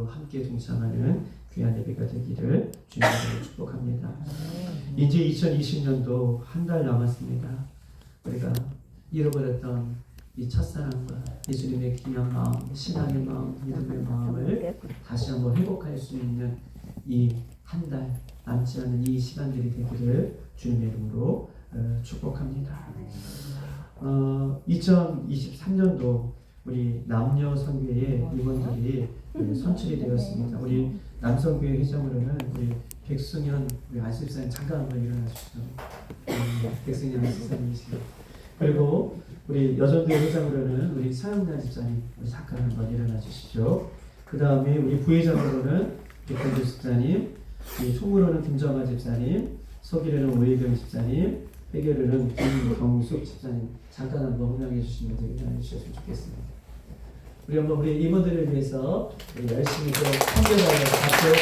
함께 동참하는 귀한 예배가 되기를 주님으로 축복합니다. 이제 2020년도 한 달 남았습니다. 우리가 잃어버렸던 이 첫사랑과 예수님의 귀한 마음, 신앙의 마음, 믿음의 마음을 다시 한번 회복할 수 있는 이 한 달 남지 않은 이 시간들이 되기를 주님의 이름으로 축복합니다. 2023년도 우리 남녀 선교회 임원들이 선출이 되었습니다. 우리 남성교회 회장으로는 우리 백승현 우리 안수집사님 잠깐 한번 일어나주시죠. 백승현 안수집사님이시죠. 그리고 우리 여전교회 회장으로는 우리 서영란 집사님 우리 잠깐 한번 일어나주시죠. 그 다음에 우리 부회장으로는 백현주 집사님, 총무로는 김정아 집사님, 서기로는 오혜경 집사님, 회계로는 김경숙 집사님 잠깐 한번 호명해 주시면 되겠습니다. 주셨으면 좋겠습니다. 우리 한번 우리 임원들을 위해서 우리 열심히 또 헌결하여 박수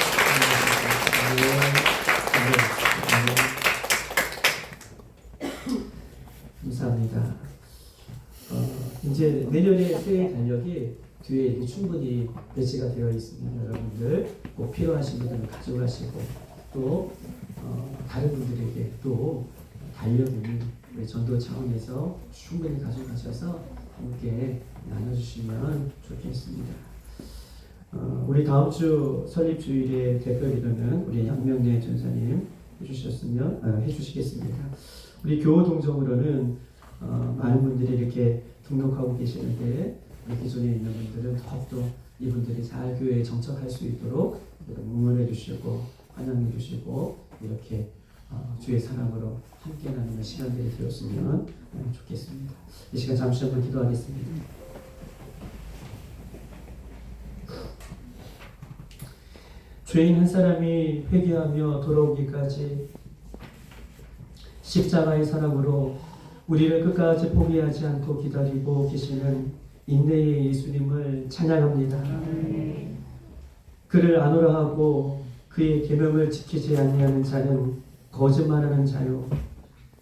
감사합니다. 이제 내년에 새해 달력이 뒤에 충분히 배치가 되어 있습니다. 여러분들 꼭 필요하신 분들은 가져가시고 또 다른 분들에게 또 달력을 우리 전도 차원에서 충분히 가져가셔서 함께 나눠주시면 좋겠습니다. 우리 다음 주 설립주일의 대표기도는 우리 양명래 전사님 해주시겠습니다. 우리 교우동정으로는 많은 분들이 이렇게 등록하고 계시는데 우리 기존에 있는 분들은 더욱더 이분들이 잘 교회에 정착할 수 있도록 응원해 주시고 환영해 주시고 이렇게 주의 사랑으로 함께 나누는 시간들이 되었으면 좋겠습니다. 이 시간 잠시 한번 기도하겠습니다. 죄인 한 사람이 회개하며 돌아오기까지 십자가의 사랑으로 우리를 끝까지 포기하지 않고 기다리고 계시는 인내의 예수님을 찬양합니다. 그를 아노라 하고 그의 계명을 지키지 아니하는 자는 거짓말하는 자요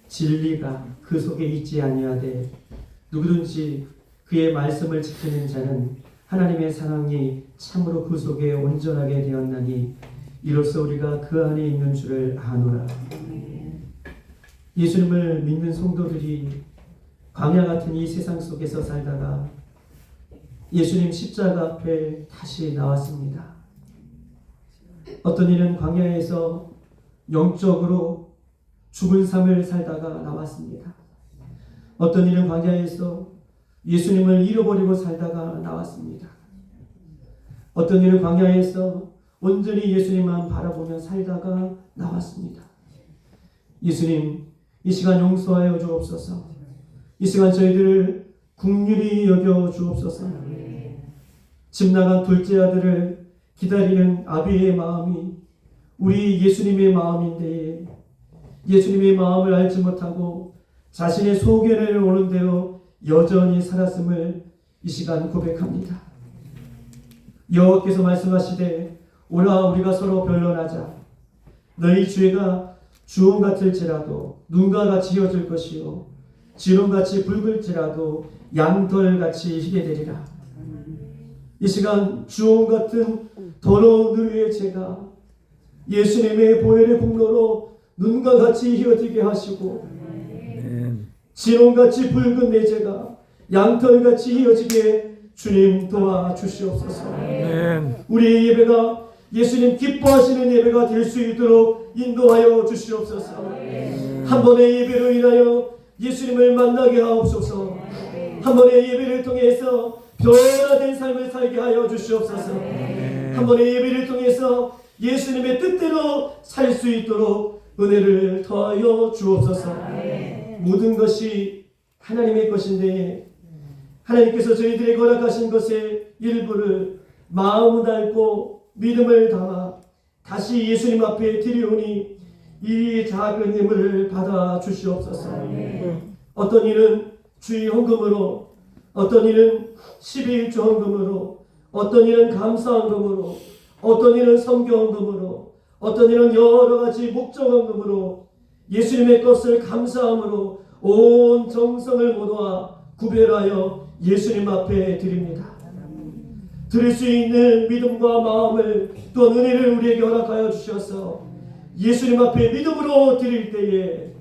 진리가 그 속에 있지 아니하되 누구든지 그의 말씀을 지키는 자는 하나님의 사랑이 참으로 그 속에 온전하게 되었나니 이로써 우리가 그 안에 있는 줄을 아노라. 예수님을 믿는 성도들이 광야 같은 이 세상 속에서 살다가 예수님 십자가 앞에 다시 나왔습니다. 어떤 이는 광야에서 영적으로 죽은 삶을 살다가 나왔습니다. 어떤 이는 광야에서 예수님을 잃어버리고 살다가 나왔습니다. 어떤 이는 광야에서 온전히 예수님만 바라보며 살다가 나왔습니다. 예수님, 이 시간 용서하여 주옵소서. 이 시간 저희들을 긍휼히 여겨 주옵소서. 집 나간 둘째 아들을 기다리는 아비의 마음이 우리 예수님의 마음인데 예수님의 마음을 알지 못하고 자신의 소견을 오는 대로 여전히 살았음을 이 시간 고백합니다. 여호와께서 말씀하시되 오라 우리가 서로 변론하자. 너희 죄가 주홍 같을지라도 눈과 같이 이어질 것이요 지름같이 붉을지라도 양털같이 희게 되리라. 이 시간 주홍 같은 더러운 너희의 죄가 예수님의 보혈의 공로로 눈과 같이 휘어지게 하시고 지롱같이 붉은 내 죄가 양털같이 휘어지게 주님 도와주시옵소서. 우리의 예배가 예수님 기뻐하시는 예배가 될 수 있도록 인도하여 주시옵소서. 한 번의 예배로 인하여 예수님을 만나게 하옵소서. 한 번의 예배를 통해서 변화된 삶을 살게 하여 주시옵소서. 한 번의 예배를 통해서 예수님의 뜻대로 살 수 있도록 은혜를 더하여 주옵소서. 모든 것이 하나님의 것인데 하나님께서 저희들에게 허락하신 것의 일부를 마음을 닳고 믿음을 담아 다시 예수님 앞에 드리오니 이 작은 힘을 받아 주시옵소서. 어떤 이는 주의 헌금으로, 어떤 이는 12일조 헌금으로, 어떤 이는 감사 헌금으로, 어떤 이는 선교 헌금으로, 어떤 이는 여러 가지 목적 헌금으로 예수님의 것을 감사함으로 온 정성을 모두와 구별하여 예수님 앞에 드립니다. 들을 수 있는 믿음과 마음을 또 은혜를 우리에게 허락하여 주셔서 예수님 앞에 믿음으로 드릴 때에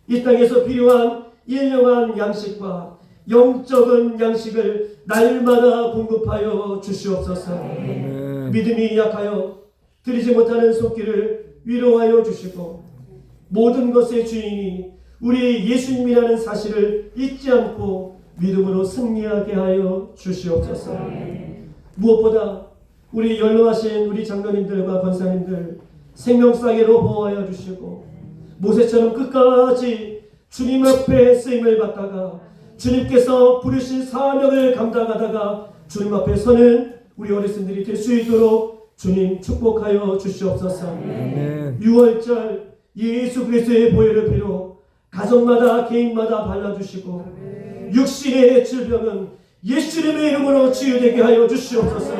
이 땅에서 필요한 일용한 양식과 영적인 양식을 날마다 공급하여 주시옵소서. 믿음이 약하여 드리지 못하는 손길을 위로하여 주시고 모든 것의 주인이 우리 예수님이라는 사실을 잊지 않고 믿음으로 승리하게 하여 주시옵소서. 무엇보다 우리 연로하신 우리 장로님들과 권사님들 생명사계로 보호하여 주시고 모세처럼 끝까지 주님 앞에 쓰임을 받다가 주님께서 부르신 사명을 감당하다가 주님 앞에 서는 우리 어르신들이 될 수 있도록 주님 축복하여 주시옵소서. 6월절 예수 그리스도의 보혈을 필요 가정마다 개인마다 발라주시고 육신의 질병은 예수님의 이름으로 치유되게 하여 주시옵소서.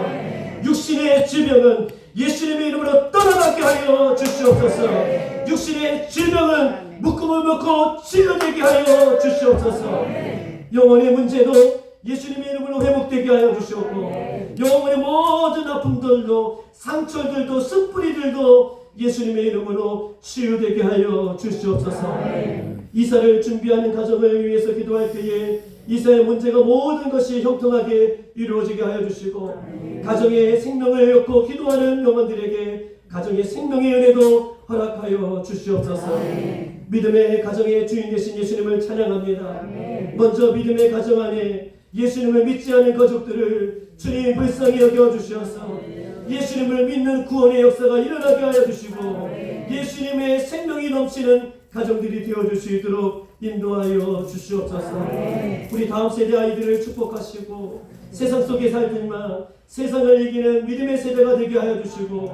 육신의 질병은 예수님의 이름으로 떠나가게 하여 주시옵소서. 육신의 질병은 묶음을 묶고 치유되게 하여 주시옵소서. 영혼의 문제도 예수님의 이름으로 회복되게 하여 주시옵고 영혼의 모든 아픔들도 상처들도 쓴뿌리들도 예수님의 이름으로 치유되게 하여 주시옵소서. 이사를 준비하는 가정을 위해서 기도할 때에 이사의 문제가 모든 것이 형통하게 이루어지게 하여 주시고 가정의 생명을 놓고 기도하는 영혼들에게 가정의 생명의 은혜도 허락하여 주시옵소서. 믿음의 가정의 주인 되신 예수님을 찬양합니다. 먼저 믿음의 가정 안에 예수님을 믿지 않은 가족들을 주님 불쌍히 여겨주셔서 예수님을 믿는 구원의 역사가 일어나게 하여 주시고 예수님의 생명이 넘치는 가정들이 되어줄 수 있도록 인도하여 주시옵소서. 우리 다음 세대 아이들을 축복하시고 세상 속에 살지만 세상을 이기는 믿음의 세대가 되게 하여 주시고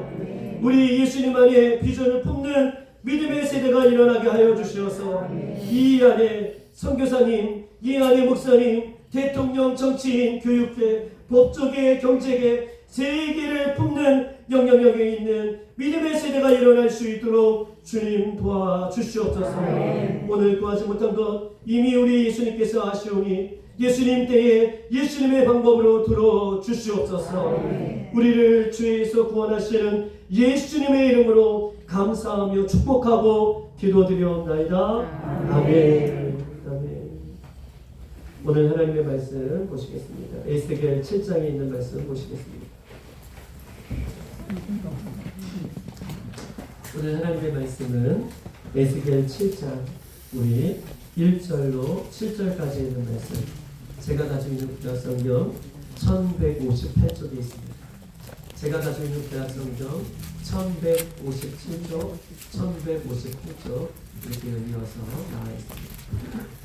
우리 예수님 안에 비전을 품는 믿음의 세대가 일어나게 하여 주시어서 이 안에 선교사님, 이 안에 목사님, 대통령, 정치인, 교육계, 법조계, 경제계 세계를 품는 영향력에 있는 믿음의 세대가 일어날 수 있도록 주님 도와주시옵소서. 오늘 구하지 못한 것 이미 우리 예수님께서 아시오니 예수님 때에 예수님의 방법으로 들어주시옵소서. 우리를 죄에서 구원하시는 예수님의 이름으로 감사하며 축복하고 기도드려옵나이다. 아멘. 오늘 하나님의 말씀 보시겠습니다. 에스겔 7장에 있는 말씀 보시겠습니다. 오늘 하나님의 말씀은 에스겔 7장 우리 1절로 7절까지 있는 말씀, 제가 가지고 있는 구약성경 1158쪽에 있습니다. 제가 가지고 있는 구약성경 1157쪽, 1158쪽 이렇게 이어서 나와 있습니다.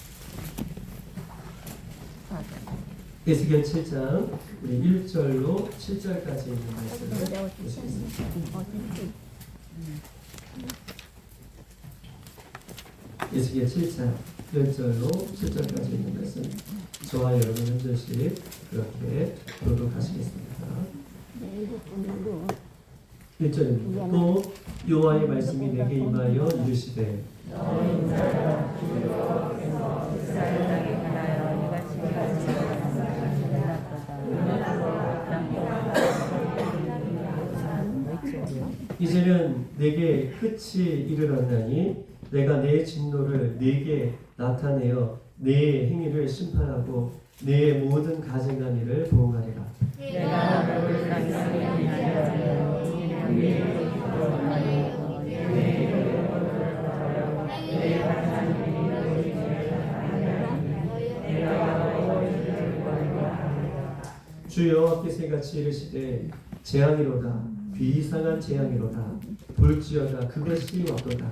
에스겔 7장 우리 1절로 7절까지 있는 말씀을 보시겠습니다. 에스겔 7장 1절로 7절까지 있는 말씀 저와 여러분 한 절씩 그렇게 교독하시겠습니다. 1절입니다. 또 여호와의 말씀이 내게 임하여 이르시되 이제는 내게 끝이 이르렀나니 내가 내 진노를 네게 나타내어 네 행위를 심판하고 네 모든 가증한 일을 보응하리라. 주 여호와께서 같이 이르시되 재앙이로다 비상한 재앙이로다 볼지어다 그것이 왔도다.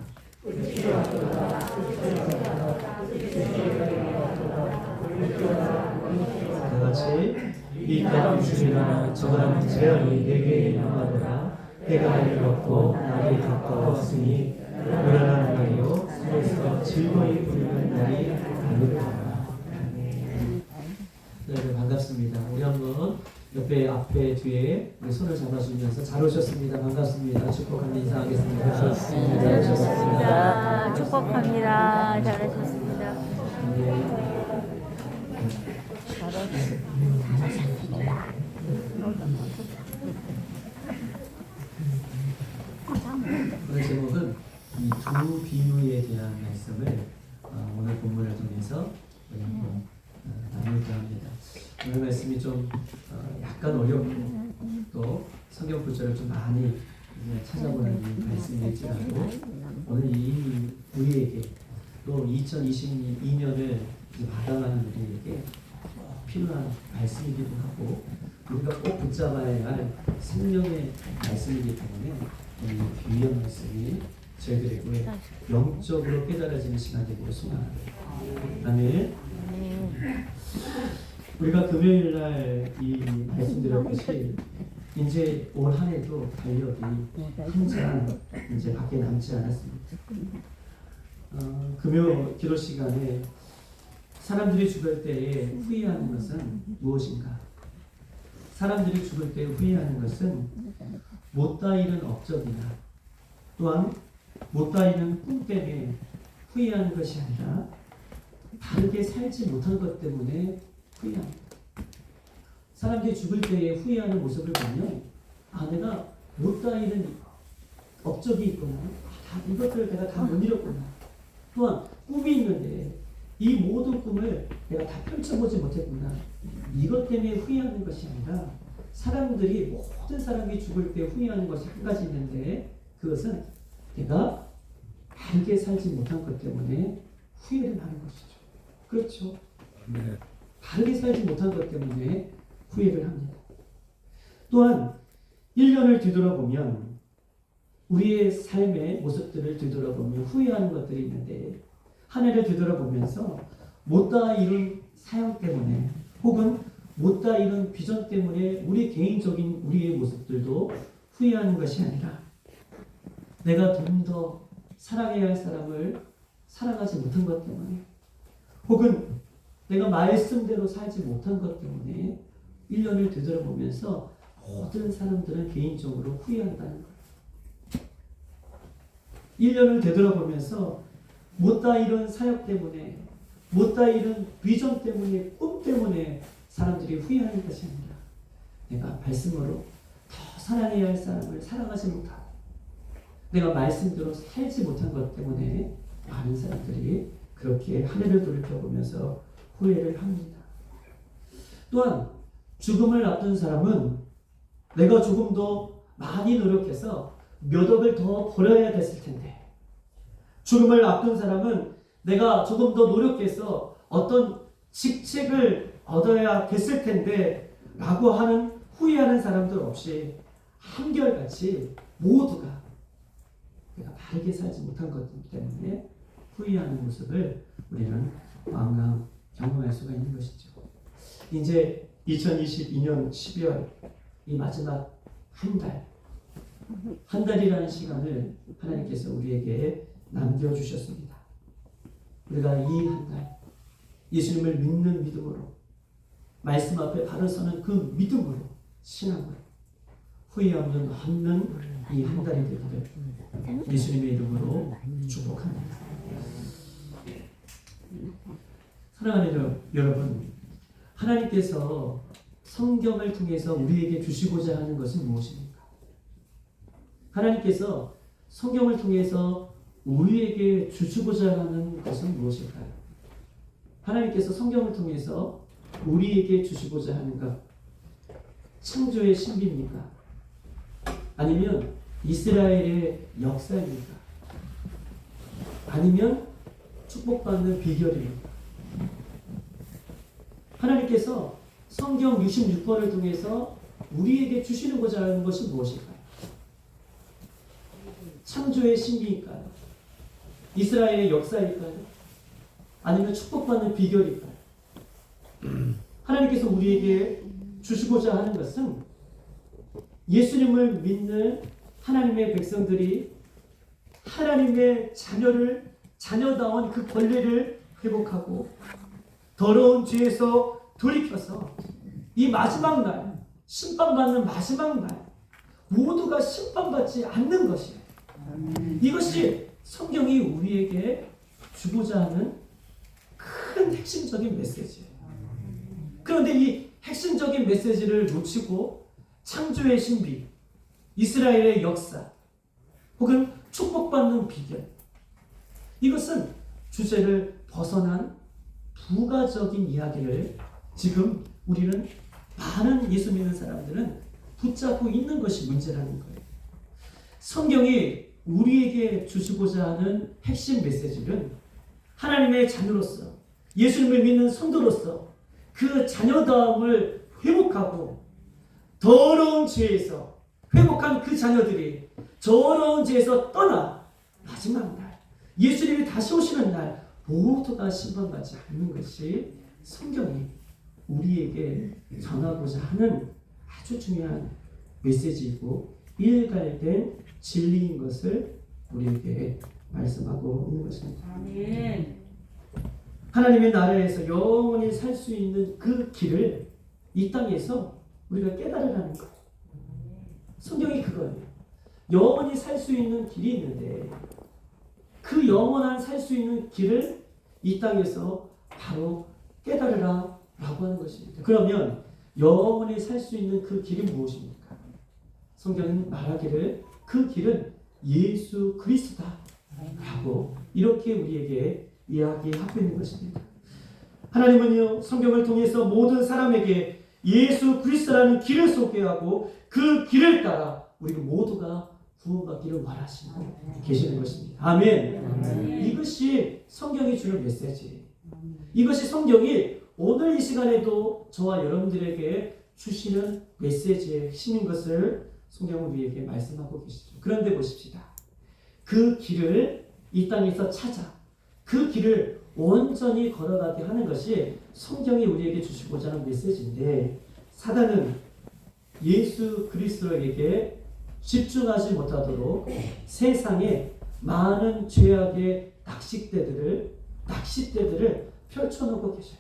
다같이 이 땅 주리라 정한 재앙이 내게 임하노라. 때가 이르렀고 날이 가까웠으니 요란한 날이요 산에서 즐거이 부르는 날이 가득하다. 네, 반갑습니다. 우리 한번 옆에 앞에 뒤에 우리 손을 잡아주면서 잘 오셨습니다. 반갑습니다. 축복하는 인사하겠습니다. 좋습니다. 축복합니다. 잘하셨습니다. 네. 잘하셨습니다. 오늘 제목은 이 두 비유에 대한 말씀을 오늘 본문을 통해서 우리 한번 나눌까 합니다. 오늘 말씀이 좀 약간 어렵고 또 성경 구절을 좀 많이 찾아보는 이 말씀일지라도 오늘 이 우리에게 또 2022년을 마감하는 우리에게 필요한 말씀이기도 하고 우리가 꼭 붙잡아야 할 생명의 말씀이기 때문에 이 귀한 말씀이 저희들에게 영적으로 깨달아지는 시간이 되기를 소망합니다. 아멘. 우리가 금요일 날 이 말씀드렸듯이 이제 올 한 해도 달력이 한참 이제 밖에 남지 않았습니다. 금요 기도 시간에 사람들이 죽을 때에 후회하는 것은 무엇인가? 사람들이 죽을 때 후회하는 것은 못다 이룬 업적이나 또한 못다 이룬 꿈 때문에 후회하는 것이 아니라 다르게 살지 못한 것 때문에 후회합니다. 사람들이 죽을 때에 후회하는 모습을 보면 내가 못다 이룬 업적이 있구나. 이것들을 내가 다 못 이뤘구나. 또한 꿈이 있는데 이 모든 꿈을 내가 다 펼쳐보지 못했구나. 이것 때문에 후회하는 것이 아니라 사람들이 모든 사람이 죽을 때 후회하는 것이 한 가지 있는데 그것은 내가 다르게 살지 못한 것 때문에 후회를 하는 것이죠. 그렇죠. 네. 다르게 살지 못한 것 때문에 후회를 합니다. 또한 1년을 뒤돌아보면 우리의 삶의 모습들을 뒤돌아보면 후회하는 것들이 있는데 한 해를 뒤돌아보면서 못다 이룬 사역 때문에 혹은 못다 이룬 비전 때문에 우리 개인적인 우리의 모습들도 후회하는 것이 아니라 내가 좀 더 사랑해야 할 사람을 사랑하지 못한 것 때문에 혹은 내가 말씀대로 살지 못한 것 때문에 1년을 되돌아보면서 모든 사람들은 개인적으로 후회한다는 거예요. 1년을 되돌아보면서 못다 이룬 사역 때문에 못다 이룬 비전 때문에 꿈 때문에 사람들이 후회하는 것이 아니라 내가 말씀으로 더 사랑해야 할 사람을 사랑하지 못하고 내가 말씀대로 살지 못한 것 때문에 많은 사람들이 그렇게 한 해를 돌이켜보면서 후회를 합니다. 또한 죽음을 앞둔 사람은 내가 조금 더 많이 노력해서 몇 억을 더 벌어야 됐을 텐데 죽음을 앞둔 사람은 내가 조금 더 노력해서 어떤 직책을 얻어야 됐을 텐데 라고 하는 후회하는 사람들 없이 한결같이 모두가 내가 바르게 살지 못한 것 때문에 후회하는 모습을 우리는 마음과 경험할 수가 있는 것이죠. 이제 2022년 12월 이 마지막 한 달이라는 시간을 하나님께서 우리에게 남겨주셨습니다. 우리가 이 한 달 예수님을 믿는 믿음으로 말씀 앞에 바로 서는 그 믿음으로 신앙으로 후회 없는 이 한 달이 되기를 예수님의 이름으로 축복합니다. 사랑하는 여러분, 하나님께서 성경을 통해서 우리에게 주시고자 하는 것은 무엇입니까? 하나님께서 성경을 통해서 우리에게 주시고자 하는 것은 무엇일까요? 하나님께서 성경을 통해서 우리에게 주시고자 하는 것, 창조의 신비입니까? 아니면 이스라엘의 역사입니까? 아니면 축복받는 비결입니까? 하나님께서 성경 66권을 통해서 우리에게 주시고자 하는 것이 무엇일까요? 창조의 신비일까요? 이스라엘의 역사일까요? 아니면 축복받는 비결일까요? 하나님께서 우리에게 주시고자 하는 것은 예수님을 믿는 하나님의 백성들이 하나님의 자녀다운 그 권리를 회복하고 더러운 죄에서 돌이켜서 이 마지막 날, 심판받는 마지막 날 모두가 심판받지 않는 것이에요. 이것이 성경이 우리에게 주고자 하는 큰 핵심적인 메시지예요. 그런데 이 핵심적인 메시지를 놓치고 창조의 신비, 이스라엘의 역사, 혹은 축복받는 비결. 이것은 주제를 벗어난 부가적인 이야기를 지금 우리는 많은 예수 믿는 사람들은 붙잡고 있는 것이 문제라는 거예요. 성경이 우리에게 주시고자 하는 핵심 메시지는 하나님의 자녀로서, 예수님을 믿는 성도로서 그 자녀다움을 회복하고 더러운 죄에서 회복한 그 자녀들이 더러운 죄에서 떠나 마지막 날 예수님이 다시 오시는 날 모두가 심판받지 않는 것이 성경이 우리에게 전하고자 하는 아주 중요한 메시지이고 일갈된 진리인 것을 우리에게 말씀하고 있는 것입니다. 아멘. 하나님의 나라에서 영원히 살 수 있는 그 길을 이 땅에서 우리가 깨달으라는 거예요. 성경이 그거예요. 영원히 살 수 있는 길이 있는데 그 영원한 살 수 있는 길을 이 땅에서 바로 깨달으라 라고 하는 것입니다. 그러면 영원히 살 수 있는 그 길이 무엇입니까? 성경은 말하기를 그 길은 예수 그리스도다 라고 이렇게 우리에게 이야기하고 있는 것입니다. 하나님은요, 성경을 통해서 모든 사람에게 예수 그리스도라는 길을 소개하고 그 길을 따라 우리 모두가 구원받기를 원하시고 계시는 것입니다. 아멘. 이것이 성경이 주는 메시지. 이것이 성경이 오늘 이 시간에도 저와 여러분들에게 주시는 메시지의 핵심인 것을 성경은 우리에게 말씀하고 계시죠. 그런데 보십시다. 그 길을 이 땅에서 찾아 그 길을 온전히 걸어가게 하는 것이 성경이 우리에게 주시고자 하는 메시지인데 사단은 예수 그리스도에게 집중하지 못하도록 세상에 많은 죄악의 낚싯대들을 펼쳐놓고 계셔요.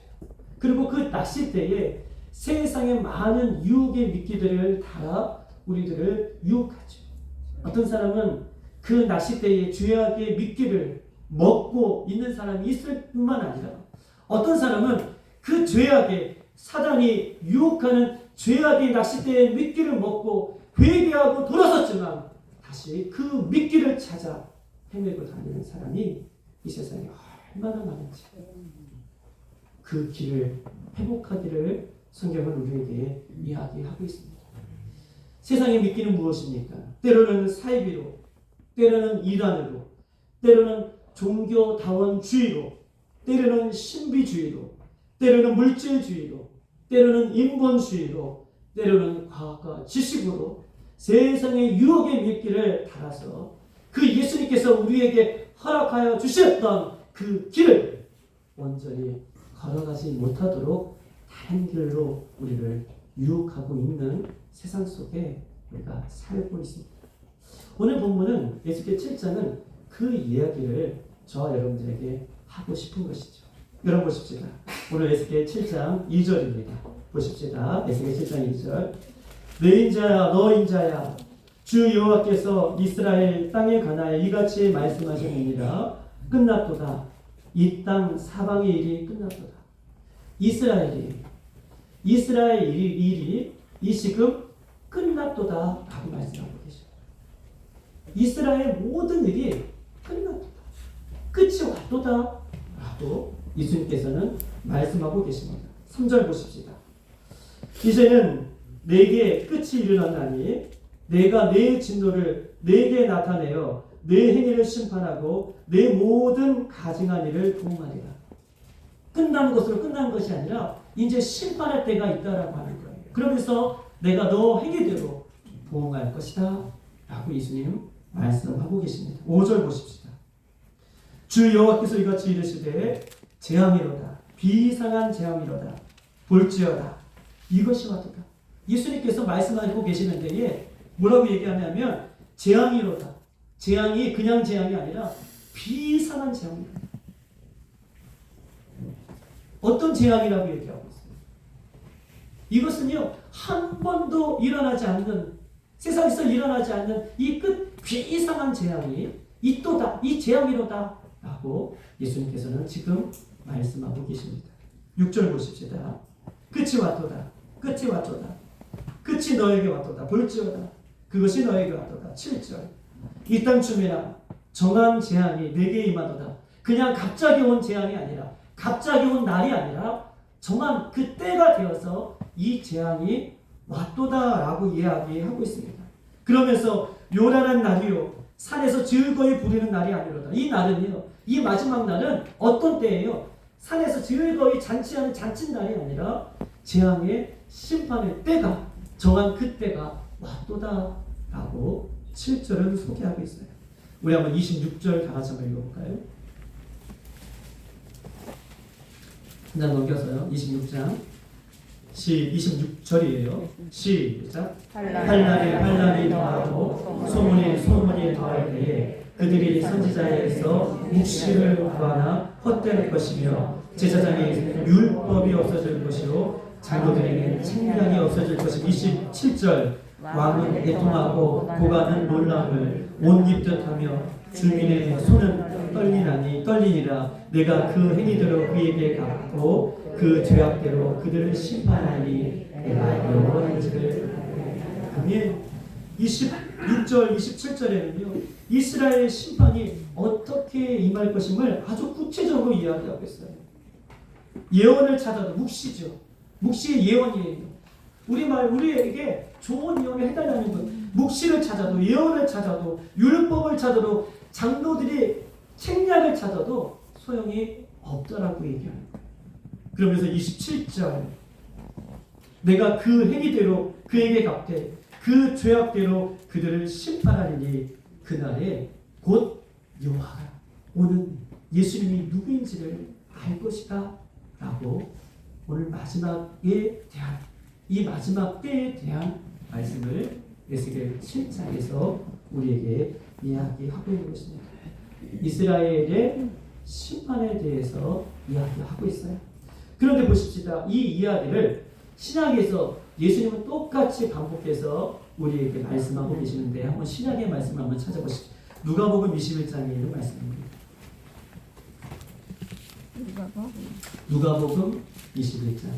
그리고 그 낚싯대에 세상의 많은 유혹의 미끼들을 달아 우리들을 유혹하죠. 어떤 사람은 그 낚싯대에 죄악의 미끼를 먹고 있는 사람이 있을 뿐만 아니라 어떤 사람은 그 죄악에 사단이 유혹하는 죄악의 낚싯대의 미끼를 먹고 회개하고 돌아섰지만 다시 그 미끼를 찾아 헤매고 다니는 사람이 이 세상에 얼마나 많은지 그 길을 회복하기를 성경은 우리에게 이야기하고 있습니다. 세상의 미끼는 무엇입니까? 때로는 사이비로, 때로는 이단으로, 때로는 종교다원주의로, 때로는 신비주의로, 때로는 물질주의로, 때로는 인본주의로, 때로는 과학과 지식으로 세상의 유혹의 미끼를 달아서 그 예수님께서 우리에게 허락하여 주셨던 그 길을 온전히 걸어가지 못하도록 다른 길로 우리를 유혹하고 있는 세상 속에 우리가 살고 있습니다. 오늘 본문은 에스겔 7장은 그 이야기를 저와 여러분들에게 하고 싶은 것이죠. 여러분 보십시다. 오늘 에스겔 7장 2절입니다. 보십시다. 에스겔 7장 2절. 내 인자야, 너 인자야, 주 여호와께서 이스라엘 땅에 관하여 이같이 말씀하셨느니라. 끝났도다. 이 땅 사방의 일이 끝났도다. 이스라엘 일이 이 지금 끝났도다 라고 말씀하고 계십니다. 이스라엘 모든 일이 끝났도다. 끝이 왔도다 라고 예수님께서는 말씀하고 계십니다. 3절 보십시다. 이제는 내게 끝이 일어났나니 내가 내 진노를 내게 나타내어 내 행위를 심판하고 내 모든 가증한 일을 도움하리라. 끝난 것으로 끝난 것이 아니라 이제 심판할 때가 있다라고 하는 거예요. 그러면서 내가 너 행위대로 보응할 것이다 라고 예수님 말씀하고 계십니다. 5절 보십시다. 주 여호와께서 이같이 이르시되 재앙이로다. 비상한 재앙이로다. 볼지어다. 이것이 왔도다. 예수님께서 말씀하고 계시는 데에 뭐라고 얘기하냐면 재앙이로다. 재앙이 그냥 재앙이 아니라 비상한 재앙이로다. 어떤 재앙이라고 얘기하고 있습니다. 이것은요, 한 번도 일어나지 않는, 세상에서 일어나지 않는 이 끝 비상한 재앙이 이또다, 이 재앙이로다 라고 예수님께서는 지금 말씀하고 계십니다. 6절 보십시다. 끝이 왔도다. 끝이 왔도다. 끝이 너에게 왔도다. 볼지어다. 그것이 너에게 왔도다. 7절. 이 땅 춤이나 정한 재앙이 내게 임하도다. 그냥 갑자기 온 재앙이 아니라 갑자기 온 날이 아니라 정한 그 때가 되어서 이 재앙이 왔도다라고 이야기하고 있습니다. 그러면서 요란한 날이요 산에서 즐거이 부르는 날이 아니로다. 이 날은요, 이 마지막 날은 어떤 때예요? 산에서 즐거이 잔치하는 잔칫날이 아니라 재앙의 심판의 때가 정한 그 때가 왔도다라고 7절을 소개하고 있어요. 우리 한번 26절 다 같이 한번 읽어볼까요? 한 장 넘겨서요. 26장 26절이에요. 시작. 환난이 더하고 소문이 더할 때에 그들이 선지자에게서 묵시를 구하나 헛될 것이며 제사장의 율법이 없어질 것이요 장로들에게 책략이 없어질 것이며 27절 왕은 애통하고 고관은 놀람을 못 입듯하며 주민의 손은 떨리니라. 내가 그 행위대로 그에게 갚고 그 죄악대로 그들을 심판하니 내가 여호와인지를. 아멘. 26절 27절에는요 이스라엘 심판이 어떻게 임할 것임을 아주 구체적으로 이야기하고 있어요. 예언을 찾아도 묵시죠. 묵시의 예언이에요. 우리에게 좋은 예언을 해달라는 것. 묵시를 찾아도 예언을 찾아도 율법을 찾아도 장로들이 책략을 찾아도 소용이 없더라고 얘기하는 거예요. 그러면서 27절 내가 그 행위대로 그에게 갚되 그 죄악대로 그들을 심판하리니 그날에 곧 여호와가 오는 예수님이 누구인지를 알 것이다 라고 오늘 마지막에 대한 이 마지막 때에 대한 말씀을 에스겔 7장에서 우리에게 이야기하고 있는 것입니다. 이스라엘의 심판에 대해서 이야기하고 있어요. 그런데 보십시다. 이 이야기를 신약에서 예수님은 똑같이 반복해서 우리에게 말씀하고 계시는데 한번 신약의 말씀을 한번 찾아보시죠. 누가복음 21장에 있는 말씀입니다. 누가복음 21장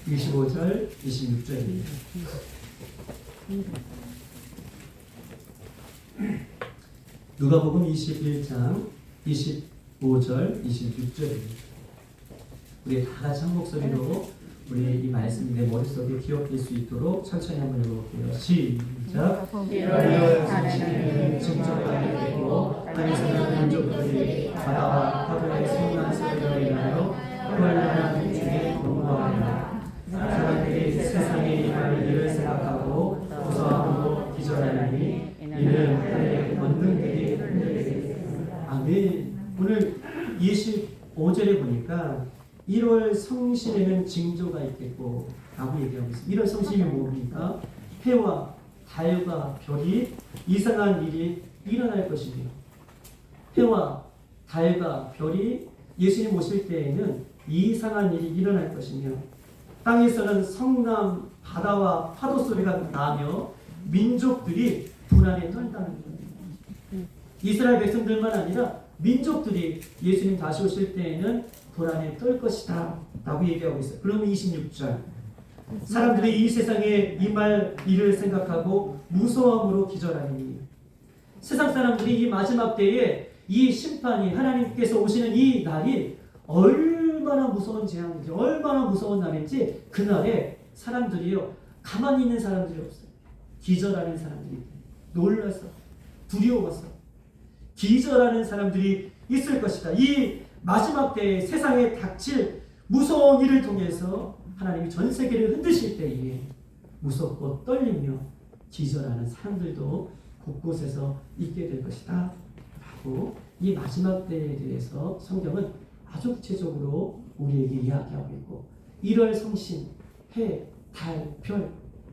25절 26절입니다. 누가복음 21장 25절 26절입니다. 우리 다 같이 한 목소리로 우리 이 말씀이 내 머릿속에 기억될 수 있도록 천천히 한번 읽어볼게요. 시작. 이러여 하나님은 증거가 되고 하늘에서 민족들이 바다와 파도의 성난 소리로 인하여 헐난한 중에 공부하리라. 사람들이 세상에 임할 일을 생각하고 무서워하고 기절하니 이는 하늘의 권능들이 흔들리리라. 아멘. 오늘 25절에 보니까 1월 성신에는 징조가 있겠고 라고 얘기하고 있습니다. 1월 성신이 뭡니까? 해와 달과 별이 이상한 일이 일어날 것이며 해와 달과 별이 예수님 오실 때에는 이상한 일이 일어날 것이며 땅에서는 성남 바다와 파도 소리가 나며 민족들이 불안에 떨다는 거예요. 이스라엘 백성들만 아니라 민족들이 예수님 다시 오실 때에는 불안에 떨 것이다 라고 얘기하고 있어요. 그러면 26절 사람들이 이 세상에 임할 일을 생각하고 무서움으로 기절하니 세상 사람들이 이 마지막 때에 이 심판이 하나님께서 오시는 이 날이 얼마나 무서운 재앙인지 얼마나 무서운 날인지 그날에 사람들이요 가만히 있는 사람들이 없어요. 기절하는 사람들이 놀라서 두려워서 기절하는 사람들이 있을 것이다. 이 마지막 때에 세상에 닥칠 무서운 일을 통해서 하나님이 전 세계를 흔드실 때에 무섭고 떨리며 기절하는 사람들도 곳곳에서 있게 될 것이다 라고 이 마지막 때에 대해서 성경은 아주 구체적으로 우리에게 이야기하고 있고 1월 성신, 해, 달, 별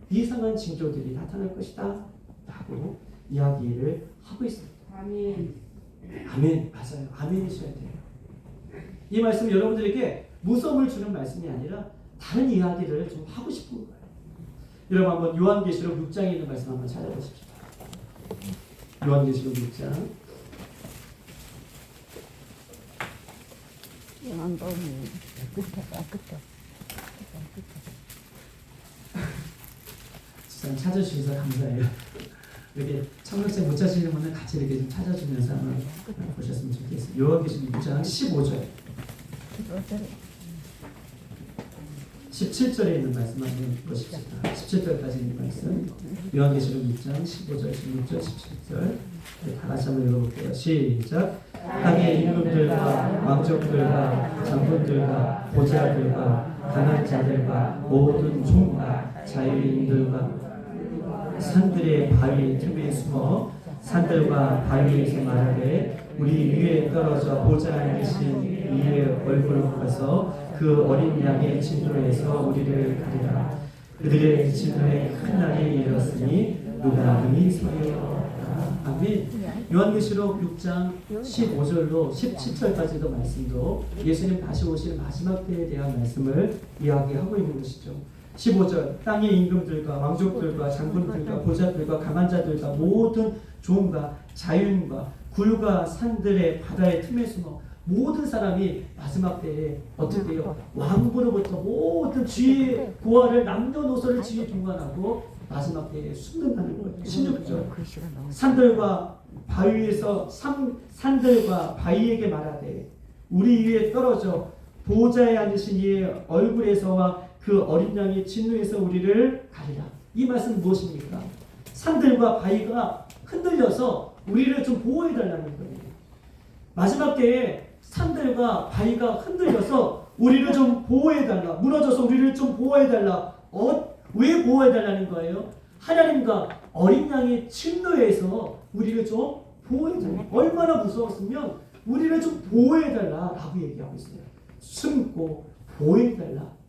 이상한 징조들이 나타날 것이다 라고 이야기를 하고 있습니다. 아멘. 아멘. 맞아요. 아멘이셔야 돼요. 이 말씀은 여러분들에게 무서움을 주는 말씀이 아니라 다른 이야기를 좀 하고 싶은 거예요. 여러분 한번 요한계시록 6장에 있는 말씀 한번 찾아보십시오. 요한계시록 6장 참 찾아주셔서 감사해요. 이렇게 청록색 못 찾으시는 분은 같이 이렇게 좀 찾아주면서 한번 보셨으면 좋겠어요. 요한계시록 6장 15절 17절에 있는 말씀 한번 보십시다. 17절까지 있는 말씀 요한계시록 6장 15절, 16절, 17절 다 같이 한번 읽어볼게요. 시작. 땅의 임금들과 왕족들과 장군들과 보좌들과 강한 자들과 모든 종과 자유인들과 산들의 바위 틈에 숨어 산들과 바위에서 말하되 우리 위에 떨어져 보좌에 계신 이의 얼굴을 보면서 그 어린 양의 진노에서 우리를 가리라. 그들의 진노의 큰 날이 이르렀으니 누가 능히 서리요. 아멘. 요한계시록 6장 15절로 17절까지도 말씀도 예수님 다시 오실 마지막 때에 대한 말씀을 이야기하고 있는 것이죠. 15절 땅의 임금들과 왕족들과 장군들과 보좌들과 강한 자들과 모든 종과 자유인과 굴과 산들의 바다의 틈에 숨어 모든 사람이 마지막 때에 어떻게 해요? 왕부로부터 모든 지혜의 고아를 남녀노소를 지혜 동반하고 마지막 때에 숨는다는 거예요. 16절 산들과 바위에서 산들과 바위에게 말하되 우리 위에 떨어져 보좌에 앉으신 이의 얼굴에서와 그 어린 양의 진노에서 우리를 가리라. 이 말씀은 무엇입니까? 산들과 바위가 흔들려서 우리를 좀 보호해달라는 거예요. 마지막 때에 산들과 바위가 흔들려서 우리를 좀 보호해달라. 무너져서 우리를 좀 보호해달라. 왜 보호해달라는 거예요? 하나님과 어린 양의 진노에서 우리를 좀 보호해달라. 얼마나 무서웠으면 우리를 좀 보호해달라라고 얘기하고 있어요. 숨고 보호해달라.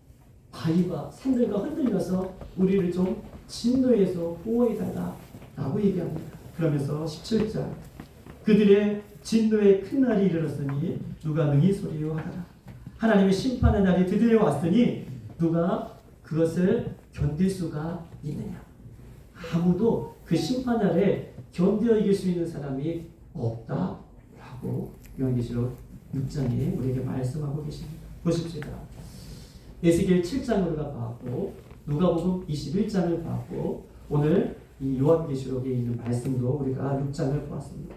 바위가 산들과 흔들려서 우리를 좀 진노에서 보호해달라라고 얘기합니다. 그러면서 17절 그들의 진노의 큰 날이 이르렀으니 누가 능히 소리요 하라. 하나님의 심판의 날이 드디어 왔으니 누가 그것을 견딜 수가 있느냐. 아무도 그 심판날에 견뎌 이길 수 있는 사람이 없다라고 요한계시록 6장에 우리에게 말씀하고 계십니다. 보십시다. 에스겔 7장을 우리가 봤고 누가복음 21장을 봤고 오늘 이 요한계시록에 있는 말씀도 우리가 6장을 보았습니다.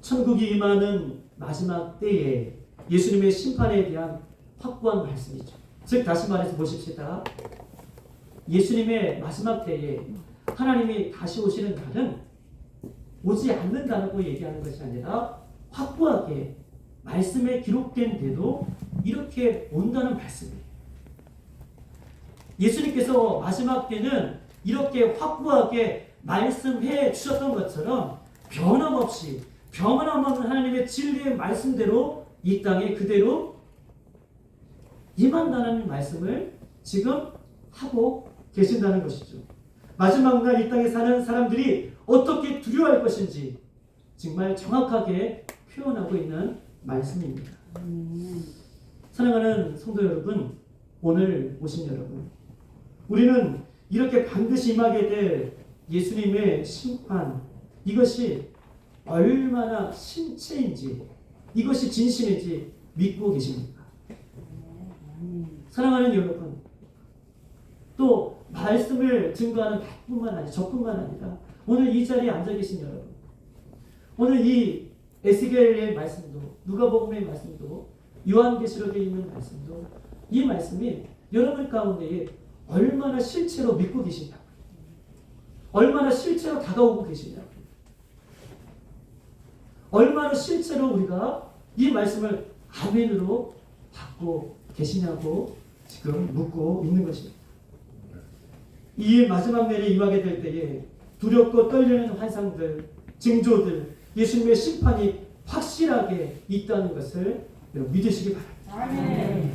천국이 임하는 마지막 때에 예수님의 심판에 대한 확고한 말씀이죠. 즉 다시 말해서 보십시다. 예수님의 마지막 때에 하나님이 다시 오시는 날은 오지 않는다고 얘기하는 것이 아니라 확고하게 말씀에 기록된 대로 이렇게 온다는 말씀이에요. 예수님께서 마지막 때는 이렇게 확고하게 말씀해 주셨던 것처럼 변함없이 변함없는 하나님의 진리의 말씀대로 이 땅에 그대로 임한다는 말씀을 지금 하고 계신다는 것이죠. 마지막 날 이 땅에 사는 사람들이 어떻게 두려워할 것인지 정말 정확하게 표현하고 있는 말씀입니다. 사랑하는 성도 여러분, 오늘 오신 여러분, 우리는 이렇게 반드시 임하게 될 예수님의 심판, 이것이 얼마나 신체인지, 이것이 진심인지 믿고 계십니까? 사랑하는 여러분, 또 말씀을 증거하는 나뿐만 아니라 저뿐만 아니라 오늘 이 자리에 앉아 계신 여러분, 오늘 이 에스겔의 말씀도 누가복음의 말씀도 요한계시록에 있는 말씀도 이 말씀이 여러분 가운데에 얼마나 실체로 믿고 계시냐고, 얼마나 실체로 다가오고 계시냐고, 얼마나 실체로 우리가 이 말씀을 아멘으로 받고 계시냐고 지금 묻고 있는 것입니다. 이 마지막 날에 임하게 될 때에 두렵고 떨리는 환상들, 징조들, 예수님의 심판이 확실하게 있다는 것을 여러분 믿으시기 바랍니다. 아멘.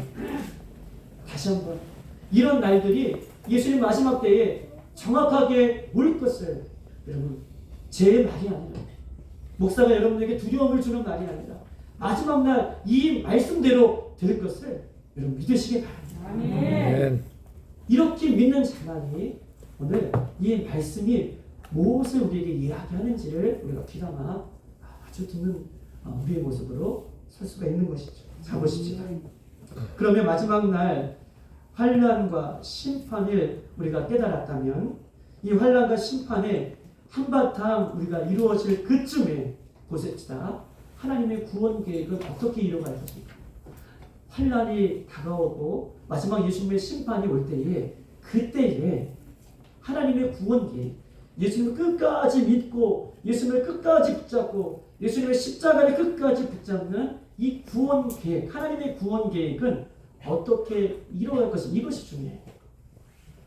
다시 한번 이런 날들이 예수님 마지막 때에 정확하게 올 것을 여러분 제 말이 아니라 목사가 여러분에게 두려움을 주는 말이 아니라 마지막 날 이 말씀대로 될 것을 여러분 믿으시기 바랍니다. 아멘. 이렇게 믿는 자만이 오늘 이 말씀이 무엇을 우리에게 이야기하는지를 우리가 귀담아 아주 듣는 우리의 모습으로 설 수가 있는 것이죠. 자 보십시다. 그러면 마지막 날 환난과 심판을 우리가 깨달았다면 이 환난과 심판의 한바탕 우리가 이루어질 그쯤에 보십시다. 하나님의 구원 계획은 어떻게 이루어갈 것인가? 환난이 다가오고 마지막 예수님의 심판이 올 때에 그때에 하나님의 구원 계획, 예수님을 끝까지 믿고 예수님을 끝까지 붙잡고 예수님의 십자가를 끝까지 붙잡는 이 구원 계획, 하나님의 구원 계획은 어떻게 이루어갈 것인가? 이것이 중요해요.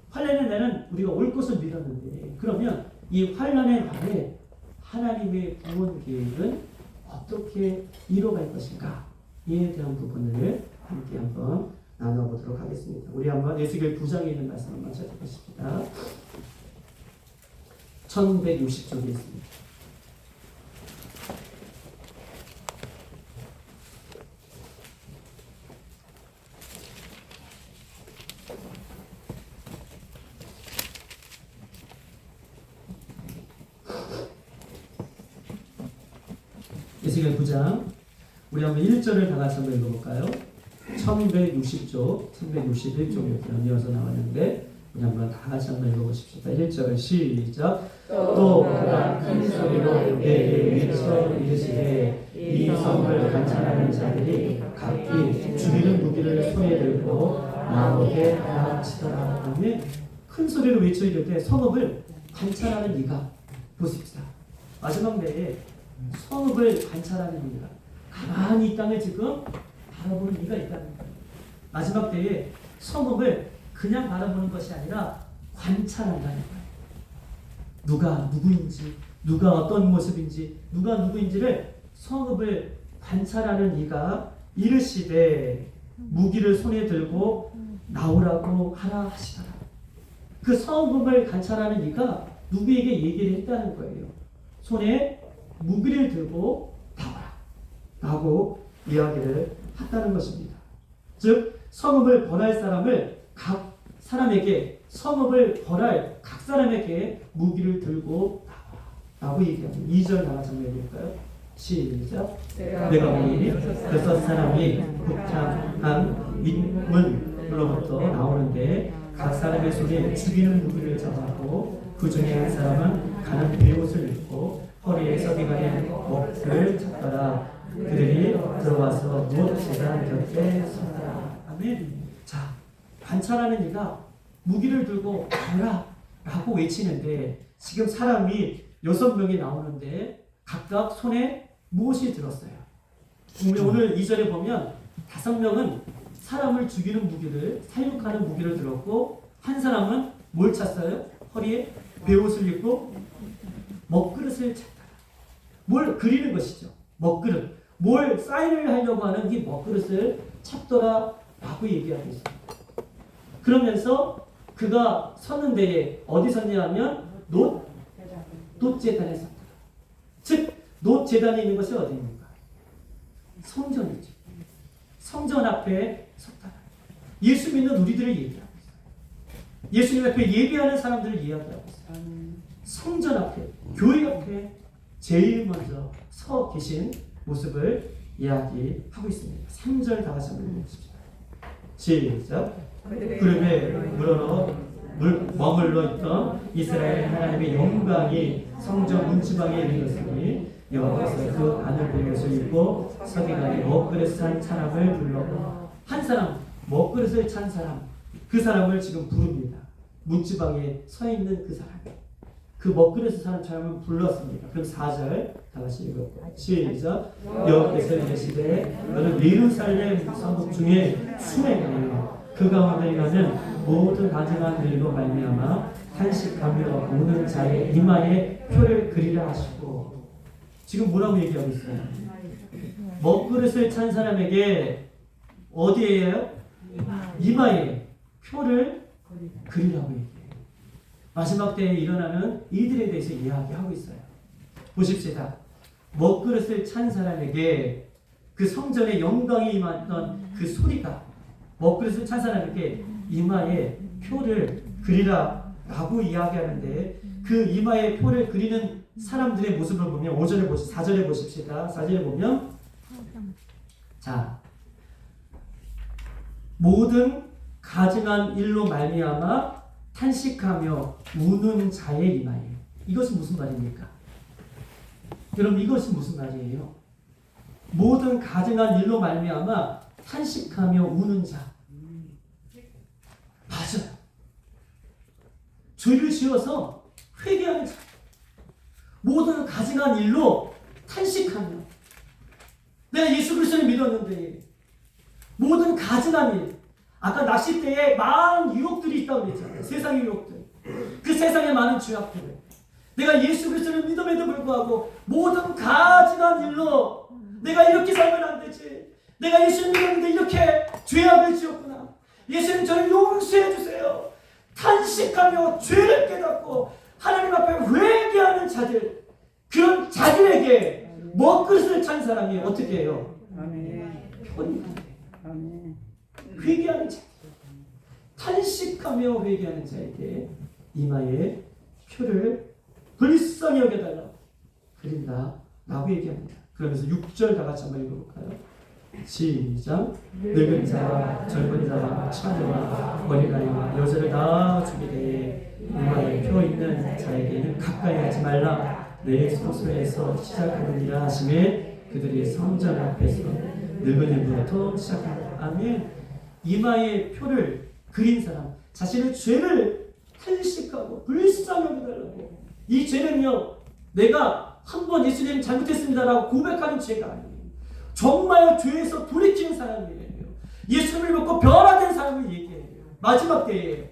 환난의 날은 우리가 올 것을 믿었는데 그러면 이 환난의 날에 하나님의 구원 계획은 어떻게 이루어갈 것인가? 이에 대한 부분을 함께 한번 나눠보도록 하겠습니다. 우리 한번 에스겔 9장에 있는 말씀 한번 찾아보십시다. 1160쪽에 있습니다. 에스겔 9장 우리 한번 1절을 다 같이 한번 읽어볼까요? 1160쪽, 1161쪽 이렇게 이어서 나왔는데 우리 한번 다 같이 한번 읽어보십시다. 1절 시작. 또 그가 큰 소리로 내게 외쳐 이르시되 이 성을 관찰하는 자들이 각기 죽이는 무기를 손에 들고 나오게 하치더라. 다음에 큰 소리로 외쳐 이르되 성읍을 관찰하는 이가 보십시다. 마지막 때에 성읍을 관찰하는 이가 가만히 이 땅을 지금 바라보는 이가 있다는 거예요. 마지막 때에 성읍을 그냥 바라보는 것이 아니라 관찰한다는 거예요. 누가 누구인지, 누가 어떤 모습인지, 누가 누구인지를 성읍을 관찰하는 이가 이르시되 무기를 손에 들고 나오라고 하라 하시더라. 그 성읍을 관찰하는 이가 누구에게 얘기를 했다는 거예요. 손에 무기를 들고 나와라 라고 이야기를 했다는 것입니다. 즉 성읍을 벌할 사람을 각 사람에게 성읍을 벌할 각 사람에게 무기를 들고 나와라 라고 얘기합니다. 2절 나가서 한번 해볼까요? 시작. 내가 보니 6사람이 북향한 윗문으로부터 나오는데 각 사람의 손에 죽이는 무기를 잡았고 그 중에 한 사람은 가는 베옷을 입고 허리에 서기관의 목을 잡더라. 그들이 들어와서 못 제단 곁에 섰더라. 아멘. 자, 관찰하는 이가 무기를 들고 가라 라고 외치는데 지금 사람이 6명이 나오는데 각각 손에 무엇이 들었어요? 오늘 2절에 보면 5명은 사람을 죽이는 무기를, 살육하는 무기를 들었고 한 사람은 뭘 찼어요? 허리에 베옷을 입고 먹그릇을 찼다. 뭘 그리는 것이죠. 먹그릇. 뭘 사인을 하려고 하는 이 먹그릇을 찾더라 라고 얘기하고 있습니다. 그러면서 그가 섰는 데에 어디 섰냐 하면 놋제단에 섰다. 즉 놋제단에 있는 것이 어디입니까? 성전이죠. 성전 앞에 섰다. 예수 믿는 우리들을 얘기하고 있어요. 예수님 앞에 예배하는 사람들을 이야기하고 있어요. 성전 앞에, 교회 앞에 제일 먼저 서 계신 모습을 이야기하고 있습니다. 3절 다 같이 한번 읽어보십시다. 시작. 그룹에 머물러 있던 이스라엘 하나님의 영광이 성전 문지방에 이르렀으니 여호와께서 그 안을 베옷을 입고 서기관이 먹그릇 찬 사람을 불러 한 사람 먹그릇을 찬 사람 그 사람을 지금 부릅니다. 문지방에 서 있는 그 사람 그 먹그릇을 찬 사람을 불렀습니다. 그럼 4절 다 같이 읽어볼까요? 시작. 여호와께서 이르시되 너는 예루살렘 성읍 중에 순회하여 그 가운데 있는 모든 가증한 일로 말미암아 탄식하며 우는 자의 이마에 표를 그리라 하시고 지금 뭐라고 얘기하고 있어요? 먹그릇을 찬 사람에게 어디에요? 이마에 표를 그리라고 얘기해요. 마지막 때에 일어나는 일들에 대해서 이야기하고 있어요. 보십시다. 먹그릇을 찬 사람에게 그 성전의 영광이 임했던 그 소리가 먹그릇을 찬 사람에게 이마에 표를 그리라 라고 이야기하는데 그 이마에 표를 그리는 사람들의 모습을 보면 4절에 보십시다. 4절에 보면 자 모든 가증한 일로 말미암아 탄식하며 우는 자의 이마에. 이것은 무슨 말입니까? 여러분, 이것이 무슨 말이에요? 모든 가증한 일로 말미암아 탄식하며 우는 자. 맞아요. 죄를 지어서 회개하는 자. 모든 가증한 일로 탄식하며. 내가 예수 그리스도를 믿었는데 모든 가증한 일. 아까 낚싯대에 많은 유혹들이 있다고 그랬잖아요. 세상의 유혹들. 그 세상의 많은 죄악들. 내가 예수 그리스도를 믿음에도 불구하고 모든 가증한 일로 내가 이렇게 살면 안 되지. 내가 예수를 믿었는데 이렇게 죄악을 지었구나. 예수님 저를 용서해 주세요. 탄식하며 죄를 깨닫고 하나님 앞에 회개하는 자들, 그런 자들에게 먹그릇을 찬 사람이 어떻게 해요? 표현이 돼요. 회개하는 자, 탄식하며 회개하는 자에게 이마에 표를 불쌍히 여겨달라고 그린다 라고 얘기합니다. 그러면서 6절 다 같이 한번 읽어볼까요? 시작. 늙은 자와 젊은 자와 처녀와 어린아이와 여자를 다 죽이되 이마에 표 있는 자에게는 가까이 하지 말라. 내 소수에서 시작하느니라 하시매 그들이 성전 앞에서 늙은이부터 시작한다. 아멘. 이마에 표를 그린 사람, 자신의 죄를 탄식하고 불쌍히 여겨달라고. 이 죄는요, 내가 한번 예수님 잘못했습니다라고 고백하는 죄가 아니에요. 정말 죄에서 돌이키는 사람이에요. 예수님을 믿고 변화된 사람을 얘기해요. 마지막 때에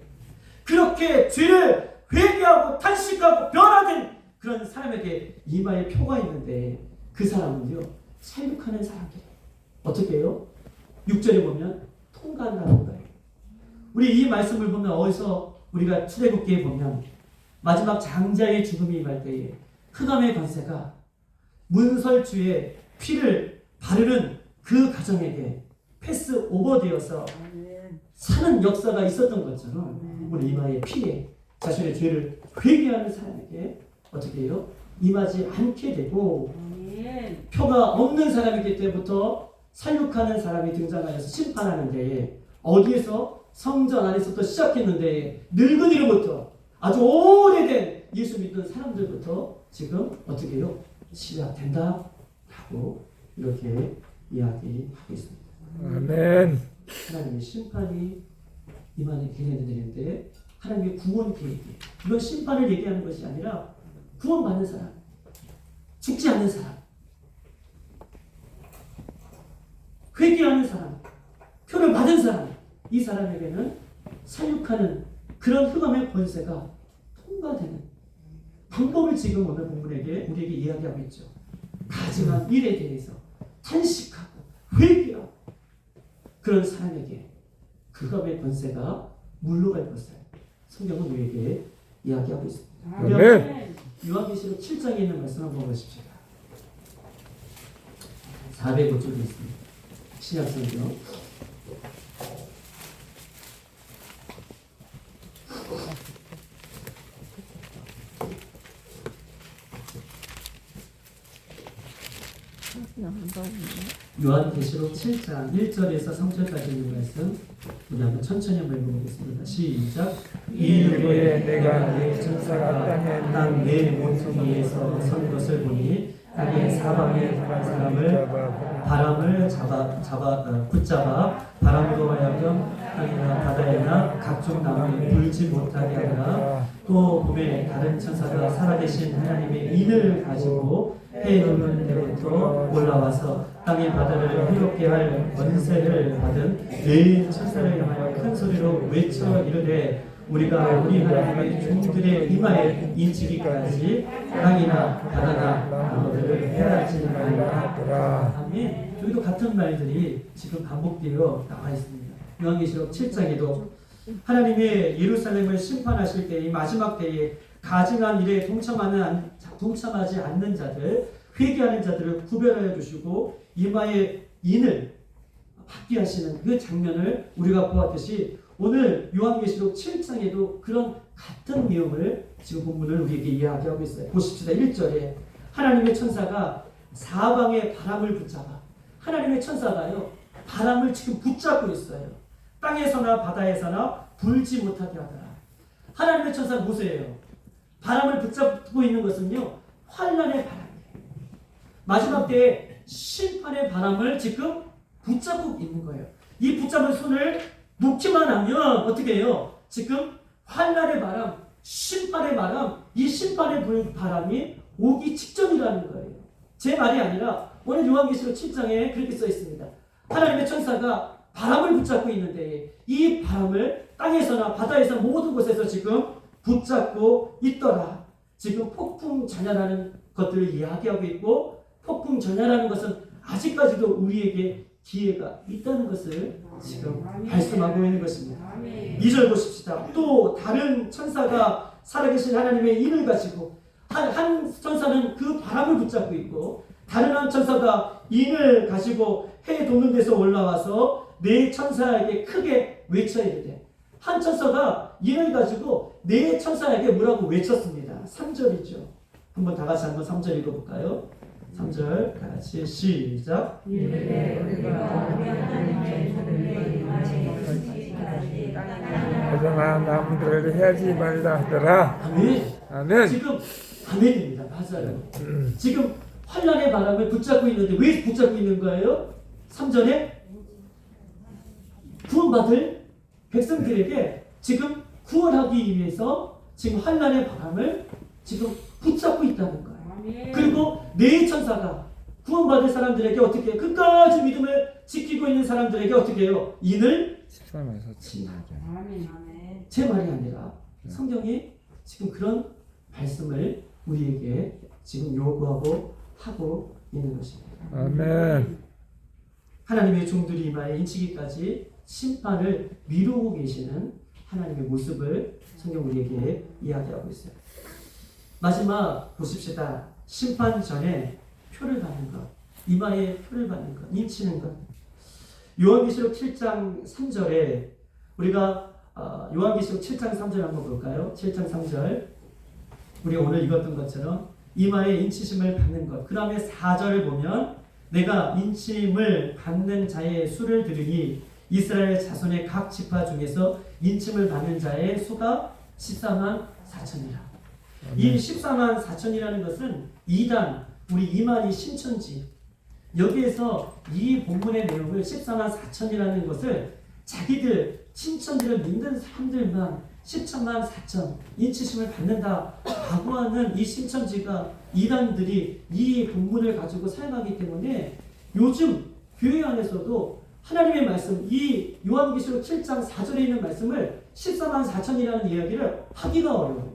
그렇게 죄를 회개하고 탄식하고 변화된 그런 사람에게 이마에 표가 있는데 그 사람은요, 살육하는 사람들이에요. 어떻게 해요? 6절에 보면 통과한다는 거예요. 우리 이 말씀을 보면 어디서 우리가 출애굽기에 보면 마지막 장자의 죽음이 임할 때에 흑암의 권세가 문설주의 피를 바르는 그 가정에게 패스 오버되어서 사는 역사가 있었던 것처럼 우리 이마의 피에 자신의 죄를 회개하는 사람에게 어떻게 해요? 임하지 않게 되고 표가 없는 사람이기 때부터 살육하는 사람이 등장하여서 심판하는 데에 어디에서? 성전 안에서부터 시작했는데 늙은이로부터 아주 오래된 예수 믿던 사람들부터 지금 어떻게 해요? 시작된다 라고 이렇게 이야기하고 있습니다. 아멘. 하나님의 심판이 임하는 기념되는데 하나님의 구원 계획이, 이건 심판을 얘기하는 것이 아니라 구원받는 사람, 죽지 않는 사람, 회개하는 사람, 표를 받은 사람, 이 사람에게는 살육하는 그런 흑암의 권세가 통과되는 방법을 지금 오늘 본문에게 우리에게 이야기하고 있죠. 가증한 일에 대해서 탄식하고 회개하고 그런 사람에게 그 흑암의 권세가 물러갈 것을 성경은 우리에게 이야기하고 있습니다. 아멘. 요한계시록 7장에 있는 말씀 한번 보십시오. 405쪽에 있습니다. 신약성경 요한계시록 7장 1절에서 3절까지 있는 말씀 우리 한번 천천히 한번 읽어보겠습니다. 시작. 이후에 내가 네 천사가 땅 네 모퉁이에서 선 것을 보니 땅의 사방의 사람을 바람을 붙잡아 바람으로 하여금 땅이나 바다에나 각종 나무에 불지 못하게 하라. 또 봄에 다른 천사가 살아계신 하나님의 인을 가지고 해에 흐르는 데로부터 올라와서 땅의 바다를 해롭게 할 권세를 받은 네 천사를 향하여 큰 소리로 외쳐 이르되 우리가 우리 하나님의 종들의 이마에 인치기까지 땅이나 바다나 나무들을 해하지 말라. 아멘. 여기도 같은 말들이 지금 반복되어 나와 있습니다. 요한계시록 7장에도 하나님의 예루살렘을 심판하실 때 이 마지막 때에 가증한 일에 동참하지 않는 자들, 회개하는 자들을 구별하여 주시고 이마에 인을 받게 하시는 그 장면을 우리가 보았듯이 오늘 요한계시록 7장에도 그런 같은 내용을 지금 본문을 우리에게 이야기하고 있어요. 보십시다. 1절에 하나님의 천사가 사방의 바람을 붙잡아, 하나님의 천사가요 바람을 지금 붙잡고 있어요. 땅에서나 바다에서나 불지 못하게 하더라. 하나님의 천사 모세예요. 바람을 붙잡고 있는 것은요, 환란의 바람이에요. 마지막 때에 심판의 바람을 지금 붙잡고 있는 거예요. 이 붙잡은 손을 놓기만 하면 어떻게 해요? 지금 환란의 바람, 심판의 바람, 이 심판의 바람이 오기 직전이라는 거예요. 제 말이 아니라 오늘 요한계시록 7장에 그렇게 써 있습니다. 하나님의 천사가 바람을 붙잡고 있는데 이 바람을 땅에서나 바다에서 모든 곳에서 지금 붙잡고 있더라. 지금 폭풍 전야라는 것들을 이야기하고 있고, 폭풍 전야라는 것은 아직까지도 우리에게 기회가 있다는 것을 지금 말씀하고 있는 것입니다. 2절 보십시다. 또 다른 천사가 살아계신 하나님의 인을 가지고, 한 천사는 그 바람을 붙잡고 있고, 다른 한 천사가 인을 가지고 해 돋는 데서 올라와서 네 천사에게 크게 외쳐 이르되, 한 천사가 인을 가지고 네 천사에게 뭐라고 외쳤습니다. 3절이죠. 한번 다 같이 한번 3절 읽어볼까요? 3절 다 같이 시작. 그러나 남들을 해하지 말라 하더라. 아멘. 아멘. 지금 아멘입니다. 맞아요. 지금 환란의 바람을 붙잡고 있는데 왜 붙잡고 있는 거예요? 3절에 구원받을 백성들에게 지금 구원하기 위해서 지금 환란의 바람을 지금 붙잡고 있다는 거예요. 그리고 네 천사가 구원받을 사람들에게 어떻게 해요? 끝까지 믿음을 지키고 있는 사람들에게 어떻게 해요? 인을 13에서 7절. 제 말이 아니라 성경이 지금 그런 말씀을 우리에게 지금 요구하고 하고 있는 것입니다. 아멘. 하나님의 종들이 이마에 인치기까지 심판을 미루고 계시는 하나님의 모습을 성경 우리에게 이야기하고 있어요. 마지막 보십시다. 심판 전에 표를 받는 것, 이마에 표를 받는 것, 인치는 것. 요한계시록 7장 3절에 우리가 요한계시록 7장 3절 한번 볼까요? 7장 3절. 우리가 오늘 읽었던 것처럼 이마에 인치심을 받는 것. 그 다음에 4절을 보면 내가 인침을 받는 자의 수를 들으니 이스라엘 자손의 각 지파 중에서 인침을 받는 자의 수가 14만 4천이라. 이 14만 4천이라는 것은 2단, 우리 이만희 신천지, 여기에서 이 본문의 내용을 14만 4천이라는 것을 자기들 신천지를 믿는 사람들만 14만 4천 인치심을 받는다라고 하는 이 신천지가, 이단들이 이 본문을 가지고 사용하기 때문에 요즘 교회 안에서도 하나님의 말씀, 이 요한계시록 7장 4절에 있는 말씀을 14만 4천이라는 이야기를 하기가 어려워요.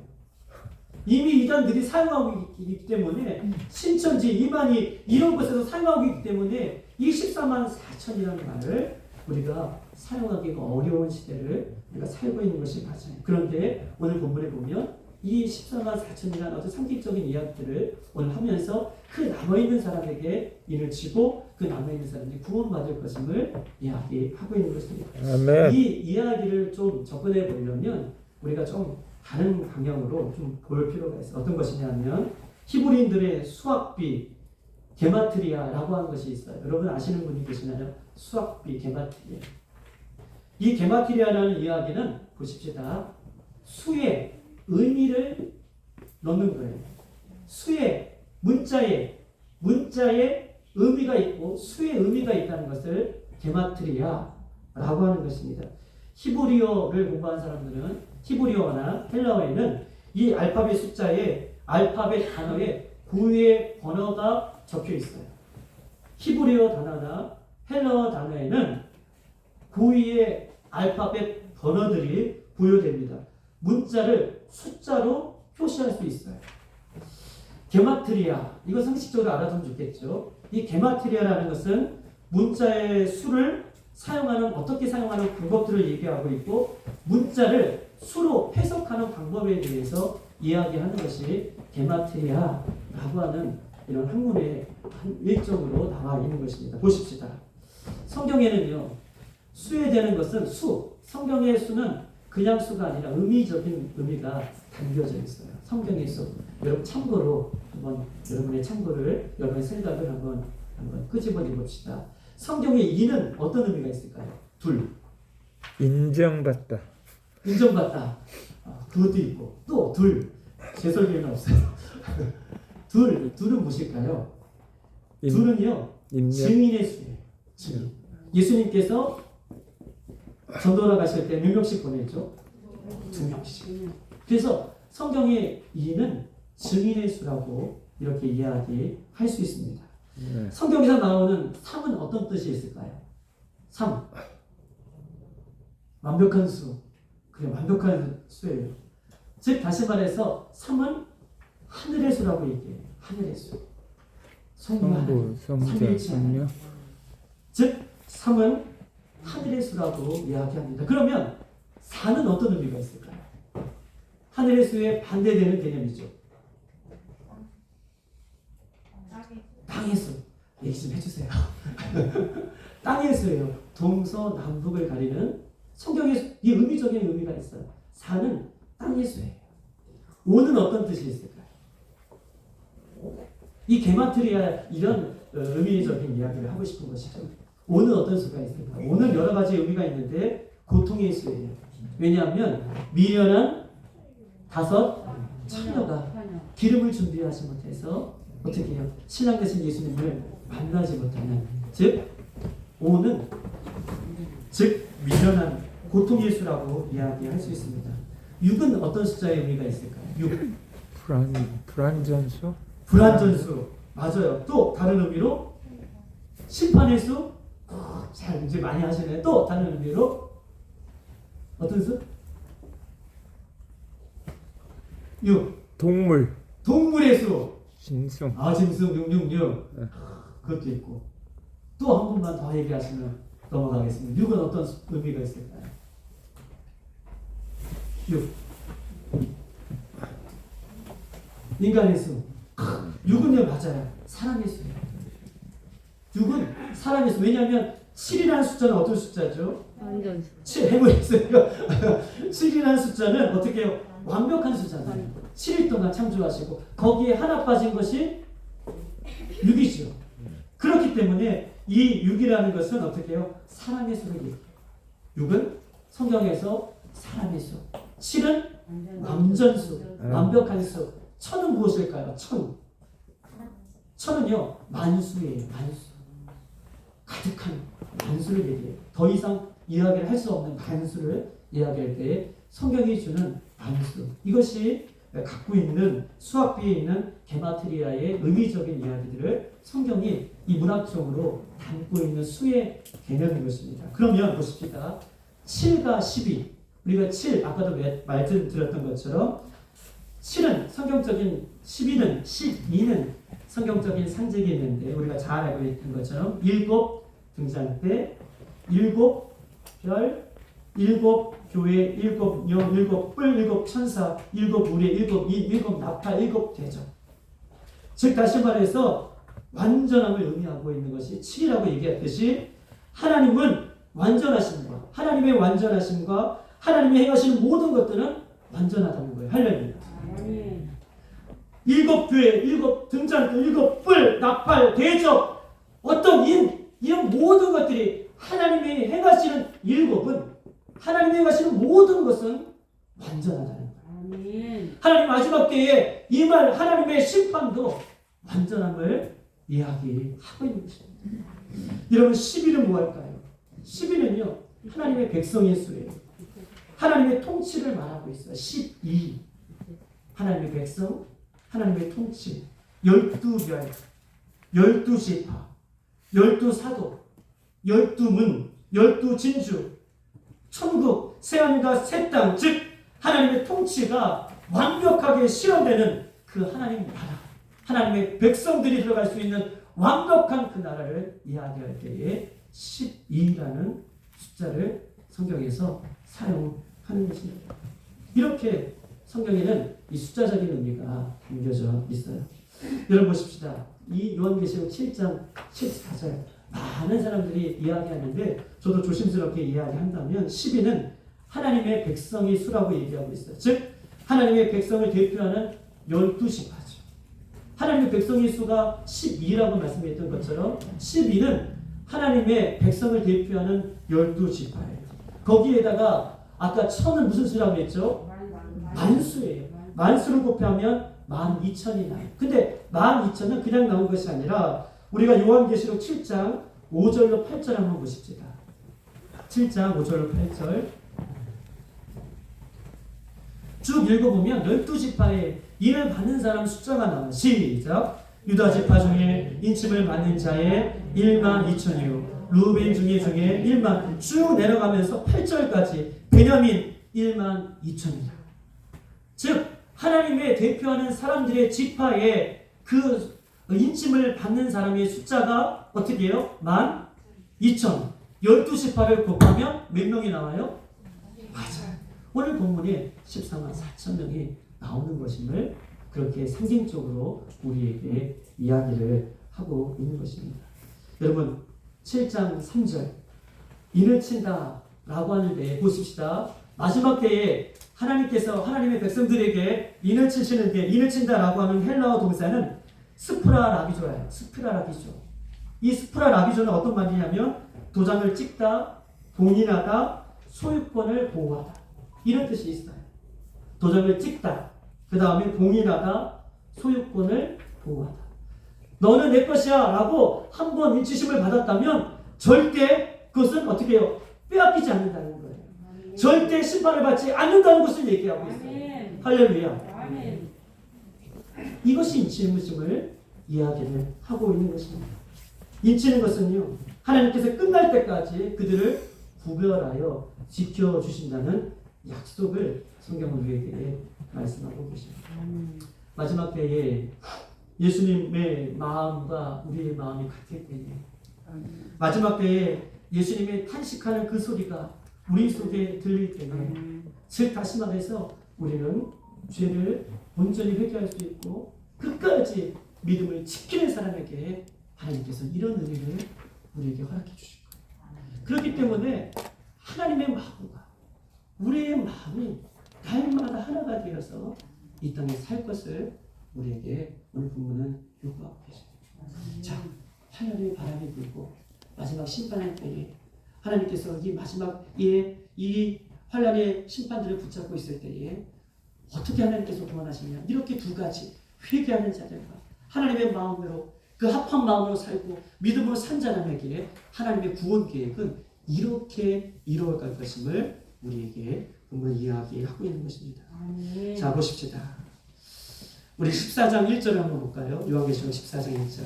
이미 이단들이 사용하고 있기 때문에, 신천지, 이만희 이런 곳에서 사용하고 있기 때문에 이 14만 4천이라는 말을 우리가 사용하기가 어려운 시대를 우리가 살고 있는 것이 맞아요. 그런데 오늘 본문에 보면 이 14만 4천이라는 아주 상징적인 이야기들을 오늘 하면서 그 남아있는 사람에게 인을 치고 그 남아있는 사람이 구원받을 것임을 이야기하고 있는 것입니다. 아멘. 이 이야기를 좀 접근해 보려면 우리가 좀 다른 방향으로 좀 볼 필요가 있어요. 어떤 것이냐면 히브리인들의 수학비 게마트리아라고 하는 것이 있어요. 여러분 아시는 분이 계시나요? 수학비 게마트리아. 이 게마트리아라는 이야기는 보십시다. 수의 의미를 넣는 거예요. 수의 문자에 의미가 있고 수의 의미가 있다는 것을 게마트리아라고 하는 것입니다. 히브리어를 공부한 사람들은 히브리어나 헬라어에는 이 알파벳 숫자에 알파벳 단어에 고유의 번호가 적혀 있어요. 히브리어 단어나 헬라어 단어에는 고유의 알파벳 번호들이 부여됩니다. 문자를 숫자로 표시할 수 있어요. 게마트리아, 이거 상식적으로 알아두면 좋겠죠. 이 게마트리아라는 것은 문자의 수를 어떻게 사용하는 방법들을 얘기하고 있고, 문자를 수로 해석하는 방법에 대해서 이야기하는 것이 게마트리아라고 하는 이런 학문의 한 일정으로 나와 있는 것입니다. 보십시다. 성경에는요, 수에 대한 것은 성경의 수는 그냥 수가 아니라 의미적인 의미가 담겨져 있어요. 성경의 수. 여러분 참고로 한번 여러분의 생각을 한번 끄집어내 봅시다. 성경의 이는 어떤 의미가 있을까요? 둘. 인정받다. 인정받다. 그것도 있고 또 둘. 제 설계는 없어요. 둘은 무엇일까요? 둘은요. 인정. 증인의 수예요. 증인. 예수님께서 전도하러 가실 때 몇 명씩 보냈죠? 2명씩. 그래서 성경의 이는 증인의 수라고 이렇게 이야기할 수 있습니다. 네. 성경에서 나오는 3은 어떤 뜻이 있을까요? 3. 완벽한 수. 그래, 완벽한 수예요. 즉 다시 말해서 3은 하늘의 수라고 얘기해요. 하늘의 수. 성부, 성자, 성령. 즉 3은 하늘의 수라고 이야기합니다. 그러면 4는 어떤 의미가 있을까요? 하늘의 수에 반대되는 개념이죠. 땅의 수. 얘기 좀 해주세요. 땅의 수예요. 동서남북을 가리는 성경에 이 의미적인 의미가 있어요. 4는 땅의 수예요. 5는 어떤 뜻이 있을까요? 이 게마트리아 이런 의미적인 이야기를 하고 싶은 것이죠. 5는 어떤 수가 있을까요? 5는 여러 가지 의미가 있는데 고통의 수예요. 왜냐하면 미련한 5 처녀가 기름을 준비하지 못해서 어떻게 해요? 신랑 되신 예수님을 만나지 못하는, 즉 5는 즉 미련한 고통의 수라고 이야기할 수 있습니다. 6은 어떤 숫자의 의미가 있을까요? 6. 불완전수? 불완전수. 맞아요. 또 다른 의미로 심판의 수. 잘 이제 많이 하시네. 또 다른 의미로 어떤 수? 6. 동물. 동물의 수. 짐승. 짐승 666. 그것도 있고. 또 한 번만 더 얘기하시면 넘어가겠습니다. 6은 어떤 의미가 있을까요? 6. 인간의 수. 6은요, 맞아요. 사람의 수예요. 6은 사람의 수. 왜냐하면 7이라는 숫자는 어떤 숫자죠? 완전 7, 해보겠어요. 7이라는 숫자는 어떻게 해요? 완벽한 숫자잖아요. 7일 동안 창조하시고 거기에 하나 빠진 것이 6이죠. 그렇기 때문에 이 6이라는 것은 어떻게 해요? 사람의 수를 얘기해요. 6은 성경에서 사람의 수. 7은 완전수, 완벽한 수. 천은 무엇일까요? 천은요, 만수예요. 만수. 가득한 만수를 얘기해요. 더 이상 이야기를 할 수 없는 만수를 이야기할 때 성경이 주는 만수. 이것이 갖고 있는 수학비에 있는 게마트리아의 의미적인 이야기들을 성경이 이 문학적으로 담고 있는 수의 개념인 것입니다. 그러면 보십시다. 7과 12. 우리가 7, 아까도 말씀드렸던 것처럼 7은 성경적인, 12는 성경적인 상징이 있는데 우리가 잘 알고 있는 것처럼 7 등잔대, 7 별, 7 교회, 7 영, 7 뿔, 7 천사, 7 우리, 7 인, 7 나파, 7 대적. 즉 다시 말해서 완전함을 의미하고 있는 것이 7이라고 얘기했듯이 하나님은 완전하심과 하나님의 완전하심과 하나님이 행하시는 모든 것들은 완전하다는 거예요. 할렐루야. 7 교회, 7 등잔대, 7 뿔, 나팔, 대적, 어떤 이런 모든 것들이 하나님이 행하시는 7은 하나님이 행하시는 모든 것은 완전하다는 거예요. 하나님 마지막 때에 임할 하나님의 심판도 완전함을 이야기하고 있는 것입니다. 여러분 12는 뭐할까요? 12는요 하나님의 백성의 수예요. 하나님의 통치를 말하고 있어요. 12 하나님의 백성, 하나님의 통치, 12별, 12지파, 12사도, 12문, 12진주, 천국, 새하늘과 새 땅, 즉 하나님의 통치가 완벽하게 실현되는 그 하나님 나라, 하나님의 백성들이 들어갈 수 있는 완벽한 그 나라를 이야기할 때에 12라는 숫자를 성경에서 사용하는 것입니다. 이렇게 성경에는 이 숫자적인 의미가 담겨져 있어요. 여러분 보십시다. 이 요한계시록 7장 14절 많은 사람들이 이야기하는데 저도 조심스럽게 이야기한다면 12는 하나님의 백성의 수라고 얘기하고 있어요. 즉 하나님의 백성을 대표하는 12지파죠. 하나님의 백성의 수가 12라고 말씀했던 것처럼 12는 하나님의 백성을 대표하는 12지파예요. 거기에다가 아까 천은 무슨 수라고 했죠? 만수예요. 만수를 곱하면 12,000이 나요. 근데 12,000은 그냥 나온 것이 아니라 우리가 요한계시록 7장 5절로 8절 한번 보십시다. 7장 5절로 8절 쭉 읽어보면 12지파에 인을 받는 사람 숫자가 나와요. 시작. 유다 지파 중에 인침을 받는 자의 12,000이요 루벤 중에 1만 쭉 내려가면서 8절까지 베냐민 12,000이다. 즉 하나님의 대표하는 사람들의 지파에 그 인침을 받는 사람의 숫자가 어떻게 해요? 12,000. 12지파를 곱하면 몇 명이 나와요? 맞아요. 오늘 본문에 14만 4천 명이 나오는 것임을 그렇게 상징적으로 우리에게 이야기를 하고 있는 것입니다. 여러분 7장 3절 인을 친다 라고 하는데 보십시다. 마지막 때에 하나님께서 하나님의 백성들에게 인을 치시는데 인을 친다 라고 하는 헬라어 동사는 스프라라기조예요. 스프라라기조. 이 스프라라기조는 어떤 말이냐면 도장을 찍다, 봉인하다, 소유권을 보호하다 이런 뜻이 있어요. 도장을 찍다, 그 다음에 봉인하다, 소유권을 보호하다. 너는 내 것이야 라고 한 번 인치심을 받았다면 절대 그것은 어떻게 해요? 빼앗기지 않는다는 거예요. 절대 심판을 받지 않는다는 것을 얘기하고 있어요. 할렐루야. 이것이 인치심을 이야기를 하고 있는 것입니다. 인치는 것은요, 하나님께서 끝날 때까지 그들을 구별하여 지켜주신다는 약속을 성경은 우리에게 말씀하고 계십니다. 마지막 때에 예수님의 마음과 우리의 마음이 같을 때에 마지막 때에 예수님의 탄식하는 그 소리가 우리 속에 들릴 때에 즉 다시 말해서 우리는 죄를 온전히 회개할 수 있고 끝까지 믿음을 지키는 사람에게 하나님께서 이런 은혜를 우리에게 허락해 주실 거예요. 그렇기 때문에 하나님의 마음과 우리의 마음이 날마다 하나가 되어서 이 땅에 살 것을 우리에게 오늘 본문은 요구하고 계십니다. 자, 하늘의 바람이 불고 마지막 심판할 때에 하나님께서 이 마지막에 이 환란의 심판들을 붙잡고 있을 때에 어떻게 하나님께서 구원하시냐? 이렇게 두 가지 회개하는 자들과 하나님의 마음으로 그 합한 마음으로 살고 믿음으로 산 자들에게 하나님의 구원 계획은 이렇게 이루어갈 것임을 우리에게 본문 이야기하고 있는 것입니다. 자, 보십시다. 우리 14장 1절을 한번 볼까요? 요한계시록 14장 1절.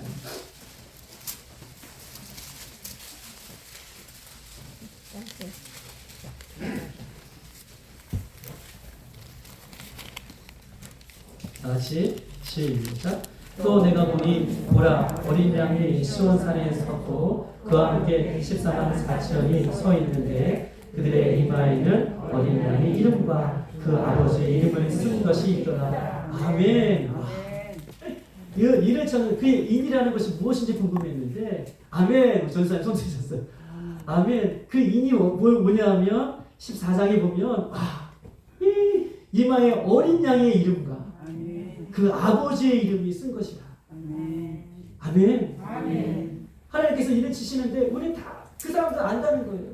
다시 시작. 또 내가 보니 보라 어린 양이 시온산에 섰고 그와 함께 14만 4천이 서 있는데 그들의 이마에는 어린 양의 이름과 그 아버지의 이름을 쓴 것이 있더라. 아멘. 이를 저는 그의 인이라는 것이 무엇인지 궁금했는데 아멘. 전사님 손 드셨어요. 아멘. 그 인이 뭐냐 하면 14장에 보면 이 이마에 어린 양의 이름과 그 아버지의 이름이 쓴 것이다. 아멘. 아멘. 하나님께서 이를 치시는데 우리 다 그 사람들 안다는 거예요.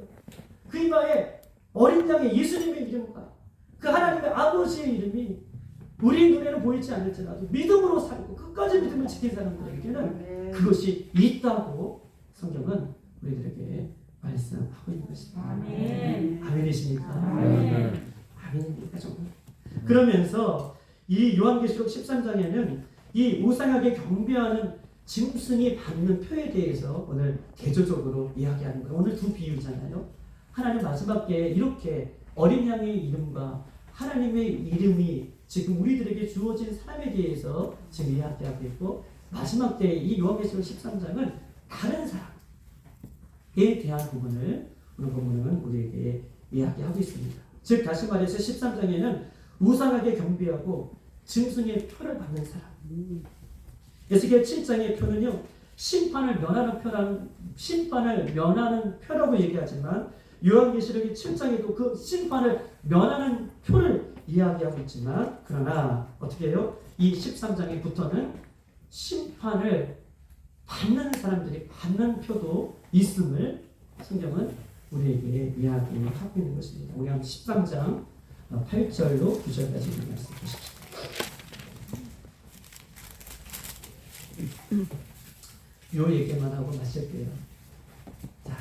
그 이마에 어린 양의 예수님의 이름과 그 하나님의 아버지의 이름이 우리 눈에는 보이지 않을지라도 믿음으로 살고 끝까지 믿음을 지킨 사람들에게는 그것이 있다고 성경은 우리들에게 말씀하고 있는 것입니다. 아멘. 아멘이십니까? 아멘. 아멘입니까? 정말. 그러면서 이 요한계시록 13장에는 이 우상에게 경배하는 짐승이 받는 표에 대해서 오늘 대조적으로 이야기하는 거예요. 오늘 두 비유잖아요. 하나님 마지막 때에 이렇게 어린 양의 이름과 하나님의 이름이 지금 우리들에게 주어진 사람에 대해서 지금 이야기하고 있고 마지막 때에 이 요한계시록 13장은 다른 사람에 대한 부분을 오늘 본문은 우리에게 이야기하고 있습니다. 즉 다시 말해서 13장에는 우상에게 경배하고 짐승의 표를 받는 사람. 에스겔 7장의 표는요 심판을 면하는 표라고 얘기하지만 요한계시록의 7장에도 그 심판을 면하는 표를 이야기하고 있지만 그러나 어떻게 해요? 이 13장에부터는 심판을 받는 사람들이 받는 표도 있음을 성경은 우리에게 이야기하고 있는 것입니다. 우리 한번 13장 8절로 9절까지 말씀 보십시오. 요 얘기만 하고 마실게요. 자,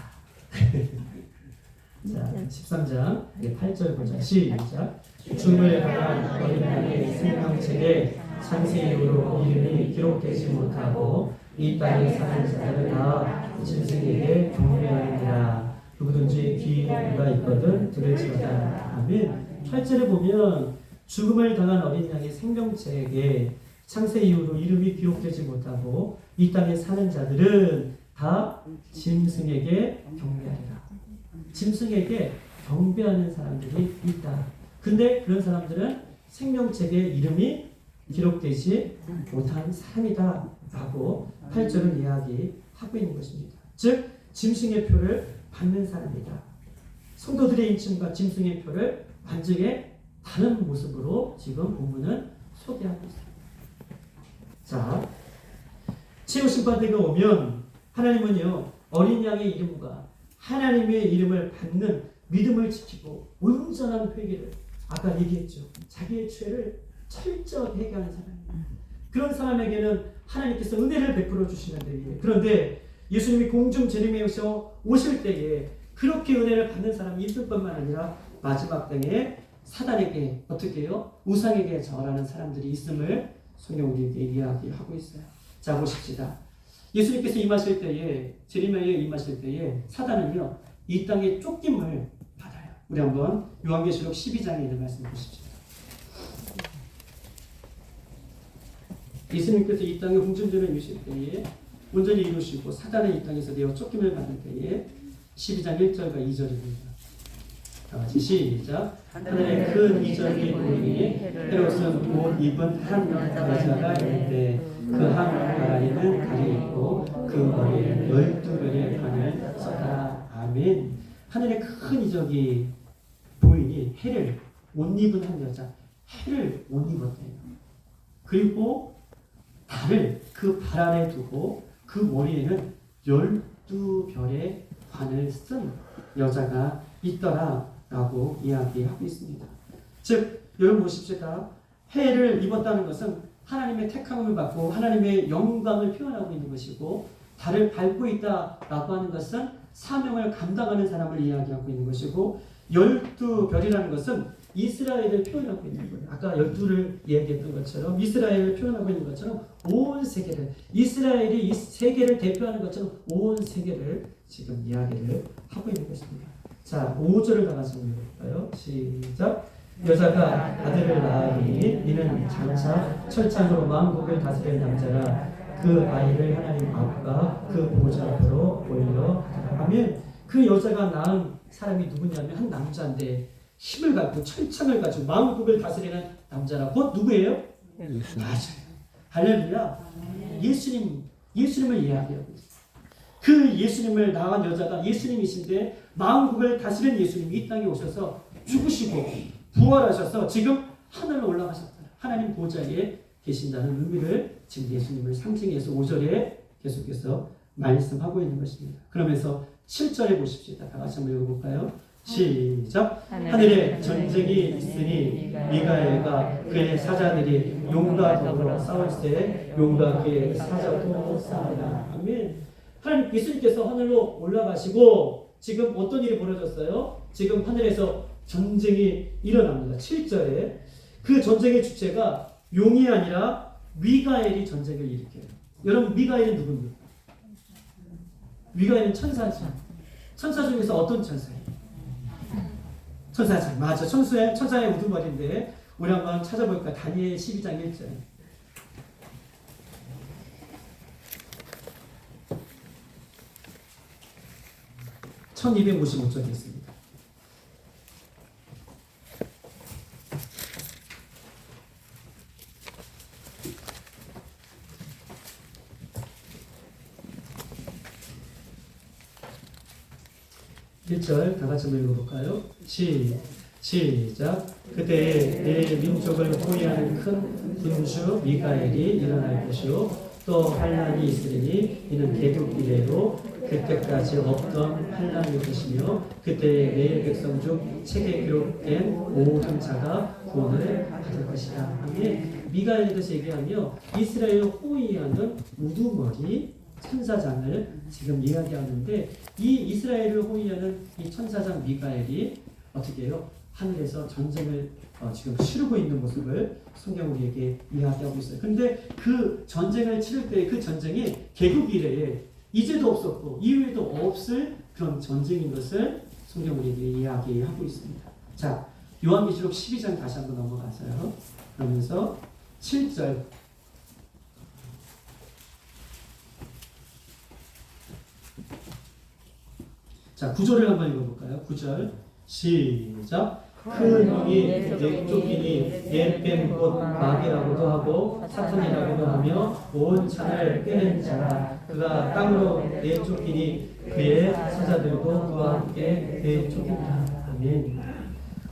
자 13장 8절 보자. 시작. 죽음을 당한 어린 양의 생명책에 창세이후로 이름이 기록되지 못하고 이 땅에 사는 자들은 다 짐승에게 경배하느니라. 누구든지 귀가 있거든 들을지어다. 아멘. 8절에 보면 죽음을 당한 어린 양의 생명책에 창세 이후로 이름이 기록되지 못하고 이 땅에 사는 자들은 다 짐승에게 경배하리라. 짐승에게 경배하는 사람들이 있다. 근데 그런 사람들은 생명책에 이름이 기록되지 못한 사람이다 라고 8절은 이야기하고 있는 것입니다. 즉 짐승의 표를 받는 사람이다. 성도들의 인침과 짐승의 표를 완전히 다른 모습으로 지금 본문은 소개하고 있습니다. 자, 최후심판대가 오면 하나님은요 어린 양의 이름과 하나님의 이름을 받는 믿음을 지키고 온전한 회개를 아까 얘기했죠. 자기의 죄를 철저히 회개하는 사람입니다. 그런 사람에게는 하나님께서 은혜를 베풀어 주시는데, 그런데 예수님이 공중 재림에서 오실 때에 그렇게 은혜를 받는 사람이 있을 뿐만 아니라 마지막 때에 사단에게 어떻게 해요? 우상에게 절하는 사람들이 있음을 성경 우리에게 이야기하고 있어요. 자, 보십시다. 예수님께서 임하실 때에, 재림에 임하실 때에 사단은요 이 땅에 쫓김을 받아요. 우리 한번 요한계시록 12장에 있는 말씀 보십시다. 예수님께서 이 땅에 공중전에 이루실 때에 온전히 이루시고 사단은 이 땅에서 내어 쫓김을 받을 때에 12장 1절과 2절입니다. 다 같이 시작. 하늘에 큰 이적이 보이니 헤롯은 옷 입은 한 여자가 있는데 그 한 가라리는 달이 있고 그 머리에 12별의 관을 썼다. 아멘. 하늘에 큰 이적이 보이니 해를 옷 입은 한 여자, 해를 옷 입었대요. 그리고 달을 그 발 아래 두고 그 머리에는 12별의 관을 쓴 여자가 있더라 라고 이야기하고 있습니다. 즉 여러분 보십시다. 해를 입었다는 것은 하나님의 택함을 받고 하나님의 영광을 표현하고 있는 것이고, 달을 밟고 있다라고 하는 것은 사명을 감당하는 사람을 이야기하고 있는 것이고, 12별이라는 것은 이스라엘을 표현하고 있는 거예요. 아까 12를 이야기했던 것처럼 이스라엘을 표현하고 있는 것처럼 온 세계를, 이스라엘이 이 세계를 대표하는 것처럼 온 세계를 지금 이야기를 하고 있는 것입니다. 자, 5절을 다 같이 읽어볼까요? 시작. 여자가 아들을 낳으니 이는 장차 철창으로 만국을 다스릴 남자라. 그 아이를 하나님 앞과 그 보좌 앞으로 올려하더라. 하면 그 여자가 낳은 사람이 누구냐면 한 남자인데 힘을 갖고 철창을 가지고 만국을 다스리는 남자라. 곧 누구예요? 맞아요. 할렐루야. 예수님을 이야기하고 있어요. 그 예수님을 낳은 여자가 예수님이신데 만국을 다스리는 예수님이 이 땅에 오셔서 죽으시고 부활하셔서 지금 하늘로 올라가셨다. 하나님 보좌에 계신다는 의미를 지금 예수님을 상징해서 5절에 계속해서 말씀하고 있는 것입니다. 그러면서 7절에 보십시다. 다 같이 한번 읽어볼까요? 시작. 하늘에 전쟁이 있으니 미가엘과 그의 사자들이 용과 더불어 싸울 때 용과 그의 사자도 싸우라. 아멘. 하나님 예수님께서 하늘로 올라가시고 지금 어떤 일이 벌어졌어요? 지금 하늘에서 전쟁이 일어납니다. 7절에 그 전쟁의 주체가 용이 아니라 미가엘이 전쟁을 일으켜요. 여러분 미가엘은 누굽니까? 미가엘은 천사죠. 천사 중에서 어떤 천사예요? 천사죠. 맞아. 천사의 우두머리인데 우리 한번 찾아볼까? 다니엘 12장 1절. (1255쪽에) 있습니다. (1절) 다 같이 한번 읽어볼까요? 시작. 그때에 내 민족을 호위하는 큰 군주 미가엘이 일어날 것이요 또 환란이 있으리니 이는 개국 이래로 그때까지 없던 환란일 것이며 그때의 내 백성 중 책에 기록된 모든 자가 구원을 받을 것이다. 아멘. 미가엘에서 얘기하며 이스라엘을 호위하는 우두머리 천사장을 지금 이야기하는데 이 이스라엘을 호위하는 이 천사장 미가엘이 어떻게 해요? 하늘에서 전쟁을 지금 치르고 있는 모습을 성경 우리에게 이야기하고 있어요. 근데 그 전쟁을 치를 때 그 전쟁이 개국 이래에 이제도 없었고 이후에도 없을 그런 전쟁인 것을 성경 우리에게 이야기하고 있습니다. 자, 요한계시록 12장 다시 한번 넘어가서요. 그러면서 7절 자, 9절을 한번 읽어볼까요? 9절 시작. 큰 영이 내 쫓기니 옛뱀 곧 마귀라고도 하고 사탄이라고도 하며 온 창을 꿰는 자라. 그가 땅으로 내쫓기니 그의 사자들도 그와 함께 내쫓긴다. 아멘.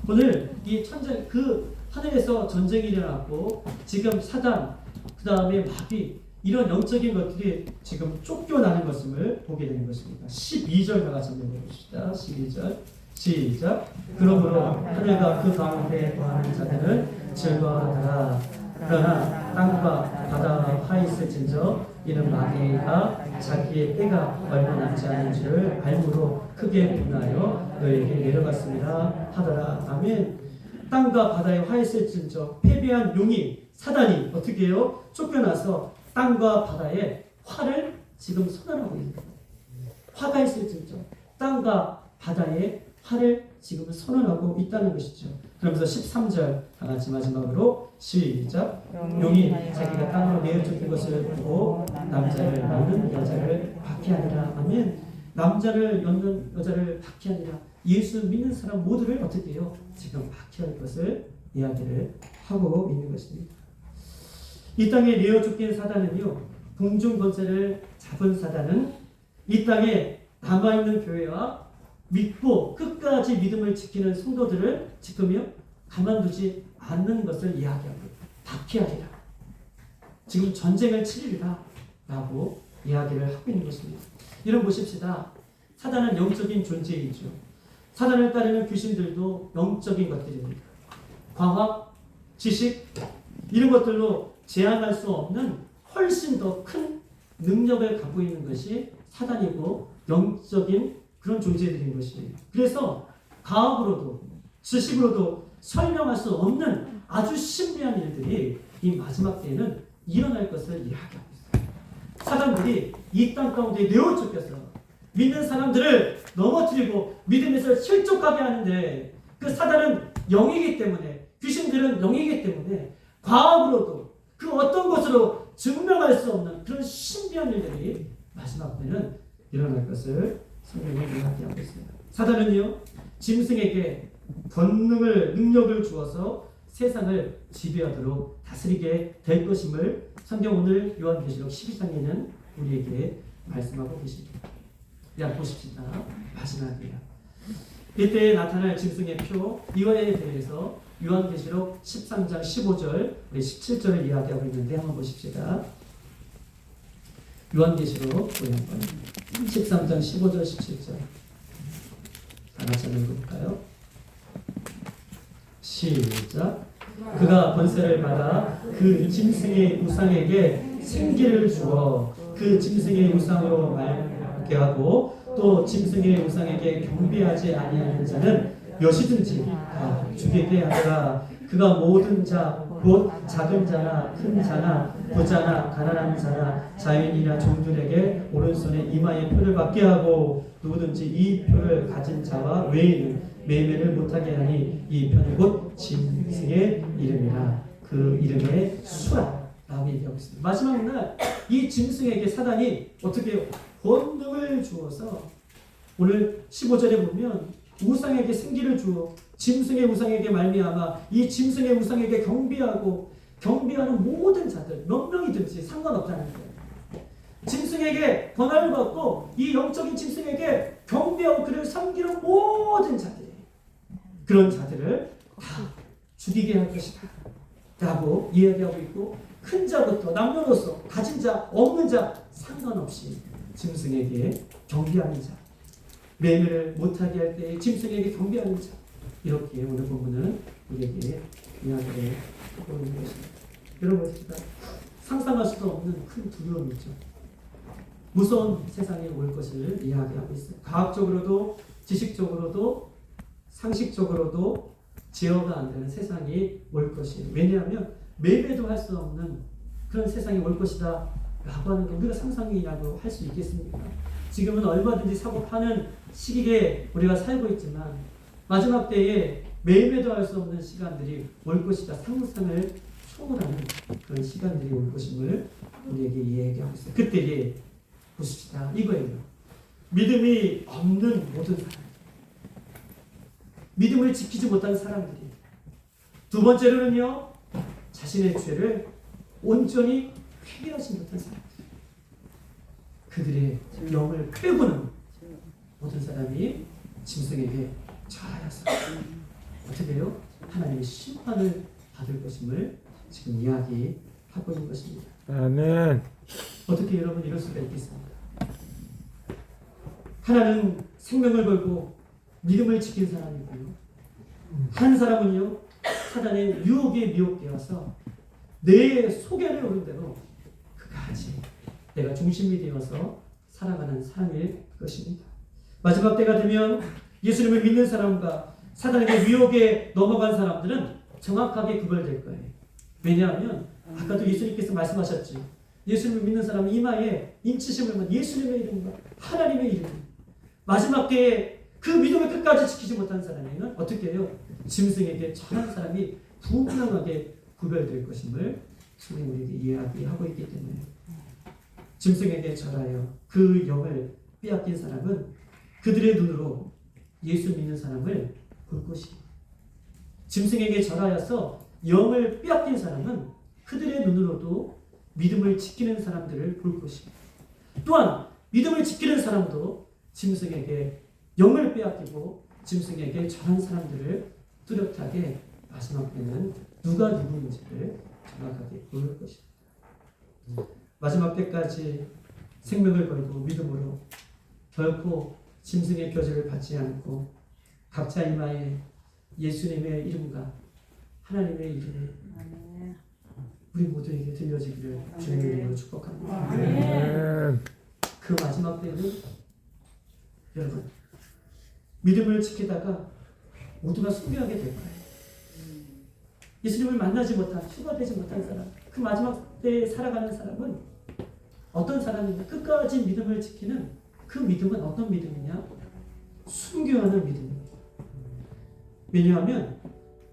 오늘 이 천재 그 하늘에서 전쟁이 일어났고 지금 사단 그 다음에 마귀 이런 영적인 것들이 지금 쫓겨나는 것을 보게 되는 것입니다. 12절 다 같이 한번 해봅시다. 12절 시작. 그러므로 하늘과 그 가운데 거하는 자들은 즐거워하더라. 그러나 땅과 바다와 화 있을진저 이는 마귀가 자기의 때가 얼마 남지 않은 줄을 알므로 크게 분하여 너에게 내려갔습니다 하더라. 아멘. 땅과 바다에 화 있을진저 패배한 용이 사단이 어떻게 해요? 쫓겨나서 땅과 바다에 화를 지금 선언하고 있는 거예요. 화가 있을진저 땅과 바다에 화를 지금 선언하고 있다는 것이죠. 그러면서 13절 다 같이 마지막으로 시작. 용이 자기가 땅으로 내어쫓긴 것을 보고 남자를 낳는 여자를 박해하니라. 아멘. 남자를 낳는 여자를 박해하니라. 예수 믿는 사람 모두를 어떻게 해요? 지금 박해할 것을 이야기를 하고 있는 것입니다. 이 땅에 내어쫓긴 사단은요, 공중 권세를 잡은 사단은 이 땅에 남아있는 교회와 믿고 끝까지 믿음을 지키는 성도들을 지금요 가만두지 않는 것을 이야기하고 박해하리라. 지금 전쟁을 치리라 라고 이야기를 하고 있는 것입니다. 이런 보십시다. 사단은 영적인 존재이죠. 사단을 따르는 귀신들도 영적인 것들입니다. 과학, 지식 이런 것들로 제한할 수 없는 훨씬 더 큰 능력을 갖고 있는 것이 사단이고 영적인 그런 존재들인 것이에요. 그래서 과학으로도 지식으로도 설명할 수 없는 아주 신비한 일들이 이 마지막 때에는 일어날 것을 이야기하고 있어요. 사람들이 이 땅 가운데 내어쫓겨서 믿는 사람들을 넘어뜨리고 믿음에서 실족하게 하는데 그 사단은 영이기 때문에 귀신들은 영이기 때문에 과학으로도 그 어떤 것으로 증명할 수 없는 그런 신비한 일들이 마지막 때는 일어날 것을 성경이 이야기하고 있습니다. 사단은요 짐승에게 능력을 주어서 세상을 지배하도록 다스리게 될 것임을 성경 오늘 요한계시록 12장에는 우리에게 말씀하고 계십니다. 야 보십시다. 마지막이에요. 이때 나타날 짐승의 표 이거에 대해서 요한계시록 13장 15절 17절을 이야기하고 있는데 한번 보십시다. 요한계시록 13장 15절 17절 다 같이 한번 읽어볼까요? 시작. 그가 권세를 받아 그 짐승의 우상에게 생기를 주어 그 짐승의 우상으로 말게 하고 또 짐승의 우상에게 경배하지 아니하는 자는 몇이든지 죽이게 하더라. 그가 모든 자 곧 작은 자나 큰 자나 부자나 가난한 자나 자유인이나 종들에게 오른손에 이마에 표를 받게 하고 누구든지 이 표를 가진 자와 외에는 매매를 못하게 하니 이 표는 곧 짐승의 이름이라. 그 이름의 수라라고 얘기하고 있습니다. 마지막 날 이 짐승에게 사단이 어떻게 권능을 주어서 오늘 15절에 보면 우상에게 생기를 주어 짐승의 우상에게 말미암아 이 짐승의 우상에게 경배하는 모든 자들 몇 명이든지 상관없다는 거예요. 짐승에게 권한을 받고 이 영적인 짐승에게 경배하고 그를 섬기는 모든 자들 그런 자들을 다 죽이게 할 것이다 라고 이야기하고 있고 큰 자부터 남녀노소 가진 자 없는 자 상관없이 짐승에게 경배하는 자, 매매를 못하게 할 때 짐승에게 경배하는 자, 이렇게 오늘 본문은 우리에게 이야기를 하고 있는 것입니다. 여러분, 상상할 수도 없는 큰 두려움이죠. 무서운 세상에 올 것을 이야기하고 있어요. 과학적으로도 지식적으로도 상식적으로도 제어가 안 되는 세상이 올 것이에요. 왜냐하면 매매도 할 수 없는 그런 세상이 올 것이다 라고 하는 게 우리가 상상이라고 할 수 있겠습니까? 지금은 얼마든지 사고 파는 시기에 우리가 살고 있지만 마지막 때에 매매도 할 수 없는 시간들이 올 것이다. 상상을 초월하는 그런 시간들이 올 것임을 우리에게 이야기하고 있어요. 그때에 보십시다. 이거예요. 믿음이 없는 모든 사람, 믿음을 지키지 못한 사람들이, 두 번째로는요, 자신의 죄를 온전히 회개하지 못한 사람들, 그들의 영을 꿰고는 모든 사람이 짐승에게 절하여서 어떻게 해요? 하나님의 심판을 받을 것임을 지금 이야기하고 있는 것입니다. 아멘. 어떻게 여러분 이럴 수가 있겠습니까? 하나는 생명을 걸고 믿음을 지킨 사람이고요. 한 사람은요, 사단의 유혹에 미혹되어서 내 소견에 오른 대로 그까지 내가 중심이 되어서 살아가는 사람일 것입니다. 마지막 때가 되면 예수님을 믿는 사람과 사단에게 유혹에 넘어간 사람들은 정확하게 구별될 거예요. 왜냐하면 아까도 예수님께서 말씀하셨지. 예수님을 믿는 사람은 이마에 인치심을 예수님의 이름과 하나님의 이름. 마지막 때에 그 믿음을 끝까지 지키지 못한 사람에게는 어떻게 해요? 짐승에게 절한 사람이 분명하게 구별될 것임을 주님 우리에게 이야기하고 있기 때문에 짐승에게 절하여 그 영을 빼앗긴 사람은 그들의 눈으로 예수 믿는 사람을 볼 것이고, 짐승에게 절하여서 영을 빼앗긴 사람은 그들의 눈으로도 믿음을 지키는 사람들을 볼 것이고, 또한 믿음을 지키는 사람도 짐승에게 영을 빼앗기고 짐승에게 절한 사람들을 뚜렷하게 마지막 때는 누가 누구인지를 정확하게 보일 것입니다. 마지막 때까지 생명을 걸고 믿음으로 결코 짐승의 교제를 받지 않고 각자 이마에 예수님의 이름과 하나님의 이름이 우리 모두에게 들려지기를 주님의 이름으로 축복합니다. 그 마지막 때는 여러분 믿음을 지키다가 모두가 숭배하게 될 거예요. 예수님을 만나지 못한, 휴가되지 못한 사람, 그 마지막 때에 살아가는 사람은 어떤 사람이냐? 끝까지 믿음을 지키는 그 믿음은 어떤 믿음이냐? 순교하는 믿음입니다. 왜냐하면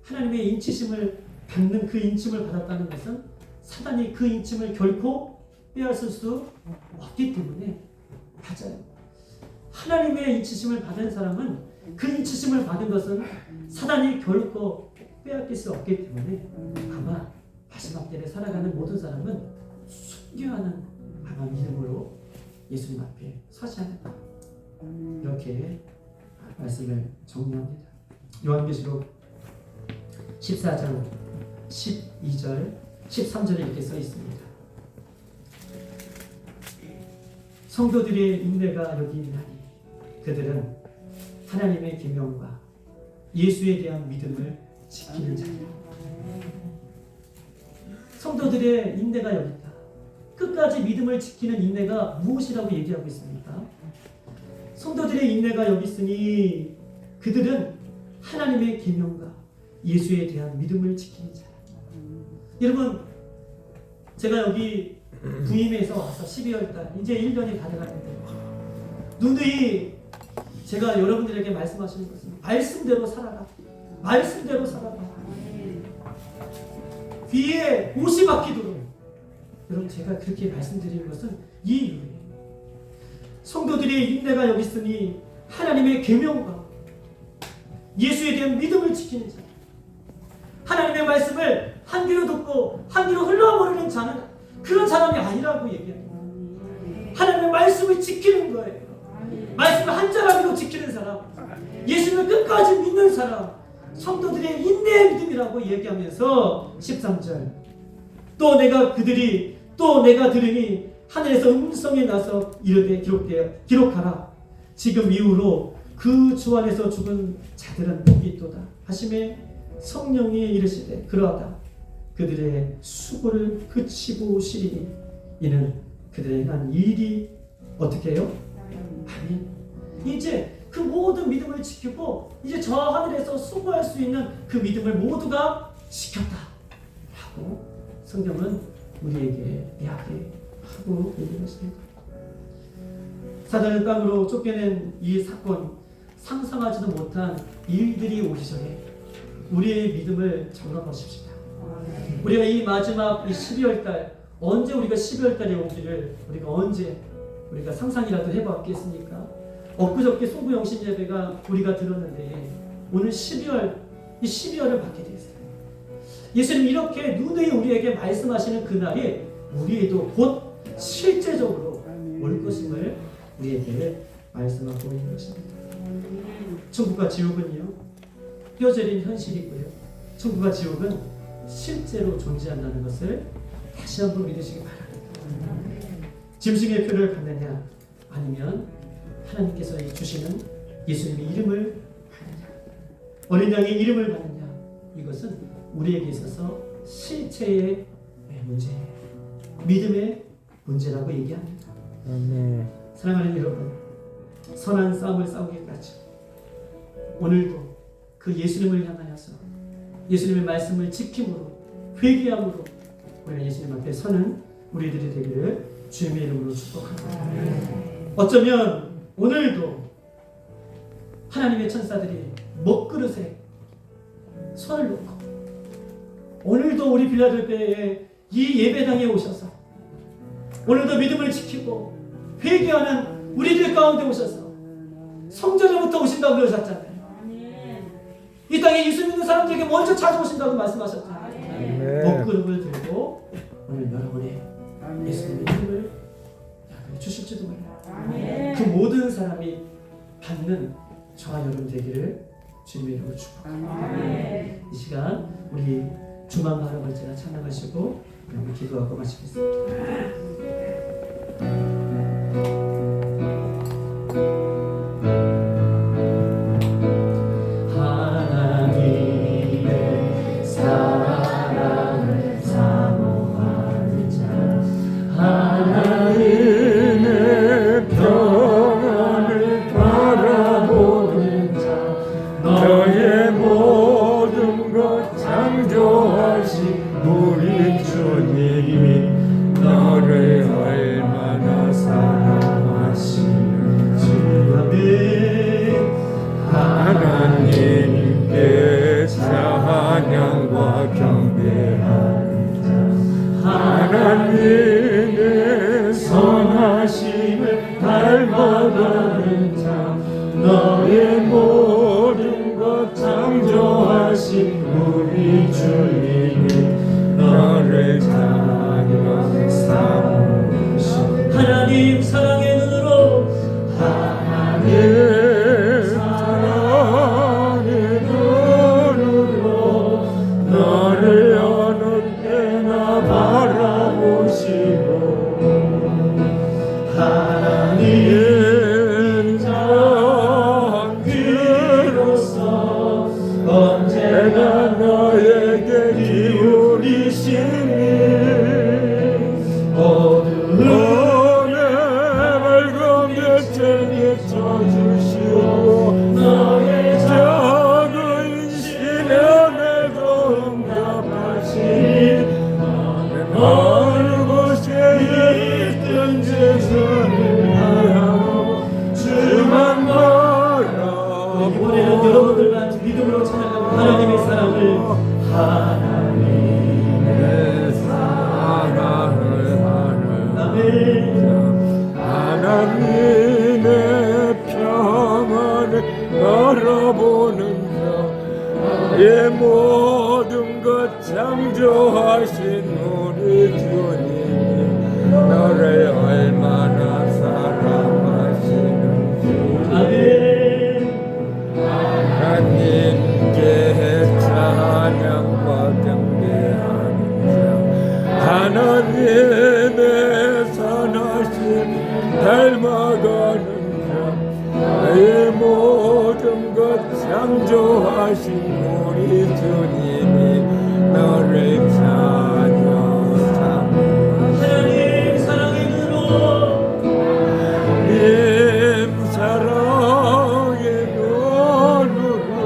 하나님의 인치심을 받는 그 인침을 받았다는 것은 사단이 그 인침을 결코 빼앗을 수 없기 때문에, 맞아요. 하나님의 인치심을 받은 사람은 그 인치심을 받은 것은 사단이 결코 빼앗길 수 없기 때문에 아마 마지막 때에 살아가는 모든 사람은 순교하는 아마 믿음으로 예수님 앞에 서지 않을까, 이렇게 말씀을 정리합니다. 요한계시록 14장 12절 13절에 이렇게 써 있습니다. 성도들의 인내가 여기 있나니 그들은 하나님의 계명과 예수에 대한 믿음을 지키는 자이라. 성도들의 인내가 여기 있다. 끝까지 믿음을 지키는 인내가 무엇이라고 얘기하고 있습니까? 성도들의 인내가 여기 있으니 그들은 하나님의 계명과 예수에 대한 믿음을 지키는 자라. 여러분, 제가 여기 부임에서 와서 12월달 이제 1년이 다 돼가는데 누누이 제가 여러분들에게 말씀하시는 것은 말씀대로 살아라. 말씀대로 살아라. 귀에 못이 박히도록. 여러분, 제가 그렇게 말씀드리는 것은 이 이유예요. 성도들의 인내가 여기 있으니 하나님의 계명과 예수에 대한 믿음을 지키는 자, 하나님의 말씀을 한 귀로 듣고 한 귀로 흘러버리는 자는 그런 사람이 아니라고 얘기합니다. 하나님의 말씀을 지키는 거예요. 말씀을 한 자라기도 지키는 사람, 예수님을 끝까지 믿는 사람, 성도들의 인내의 믿음이라고 얘기하면서 13절 또 내가 들으니 하늘에서 음성이 나서 이르되 기록하라. 지금 이후로 그 주 안에서 죽은 자들은 복이 있도다 하심에 성령이 이르시되 그러하다. 그들의 수고를 그치고 오시리니 이는 그들의 한 일이 어떻게 해요? 아멘. 이제 그 모든 믿음을 지키고 이제 저 하늘에서 수고할 수 있는 그 믿음을 모두가 지켰다 라고 성경은 우리에게 이야기하고 있는 것입니다. 사단을 땅으로 쫓겨낸 이 사건, 상상하지도 못한 일들이 오기 전에 우리의 믿음을 점검하십시다. 우리가 이 마지막 이 12월 달, 언제 우리가 12월 달에 오기를 우리가 상상이라도 해봤겠습니까? 엊그저께 소구영신 예배가 우리가 들었는데 오늘 12월을 받게 되었어요. 예수님 이렇게 누누이 우리에게 말씀하시는 그날이 우리에도 곧 실제적으로 올 것임을 우리에게 말씀하고 있는 것입니다. 천국과 지옥은요, 뼈저린 현실이고요. 천국과 지옥은 실제로 존재한다는 것을 다시 한번 믿으시기 바랍니다. 짐승의 표를 받느냐 아니면 하나님께서 주시는 예수님의 이름을 받느냐, 어린 양의 이름을 받느냐, 이것은 우리에게 있어서 실체의 문제예요. 믿음의 문제라고 얘기합니다. 아멘. 사랑하는 여러분, 선한 싸움을 싸우기까지 오늘도 그 예수님을 향하여서 예수님의 말씀을 지킴으로 회개함으로 우리가 예수님 앞에 서는 우리들이 되기를 주님의 이름으로 축복합니다. 어쩌면 오늘도 하나님의 천사들이 먹그릇에 손을 놓고 오늘도 우리 빌라델피아에 이 예배당에 오셔서 오늘도 믿음을 지키고 회개하는 우리들 가운데 오셔서 성전에부터 오신다고 그러셨잖아요. 이 땅에 예수 믿는 사람들에게 먼저 찾아오신다고 말씀하셨잖아요. 먹그릇을 들고 오늘 여러분의 예수님의 이름을 주실지도 몰라요. 그 모든 사람이 받는 저와 여러분 되기를 주님의 이름으로 축복합니다. 이 시간 우리 주만 바라볼지라 찬양하시고 우리 기도하고 마치겠습니다. 하나님의 사랑을 사모하는 자, 하나님의 평안을 바라보는 자, 너의 모든 것 창조하신 우리 주님이 너를 얼마나 사랑하시는지. 하나님께 찬양과 경배하는 자, 하나님의 선하심을 닮아가는 자, 너의 모든 것 창조하신 우리 주님이 너를 찬양 삼으시오. 하나님 사랑의 눈으로, 하나님 사랑의 눈으로 너를 어느 때나 바라보시고, 하나님 자비로서 언제나 너에게 기울이시니 어두움에 밝은 빛을 비춰주시오. 너의 작은 시련에도 응답하시니 어느 곳에 있든지 주를 향하고 주만 바라보고. 이번에는 여러분들만 믿음으로 찬양하고 하나님의 사랑을, 하나님의 사랑을 하나님의 평안을 바라보는 자, 의 모든 것 창조하신 우리 주님이 너를 얼마나 사랑하시는지. 하나님께 찬양과 경배하는 자, 하나님의 선하심 닮아가는 자 나의 모든 것 창조하신 우리 주님이 너를 찬양하사 하나님 사랑의 눈으로 사랑의 눈으로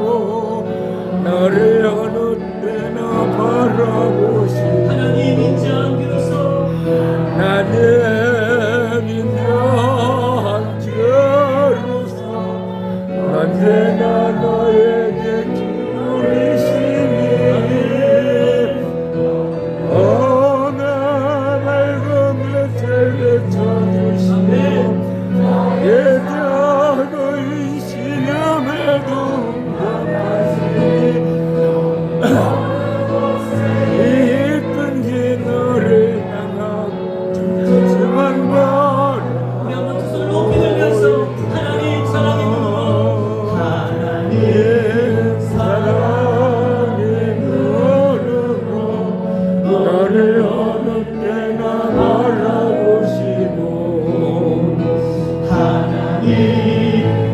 나를 어느 때나 바라보시고 하나님 인자한 귀로서 나는 인자한 죄로서 언제나 너에게 기울이시니 어느 맑은 빛을 비춰주시고 내 작은 신음에도 응답하시니 이든지 너를 향하고 주만 바라 우리 한번 두 손을 높이 들면서 하나님 사랑의 눈으로 하나님 사랑의 눈으로 너를 어느 때나 바라보시고 하나님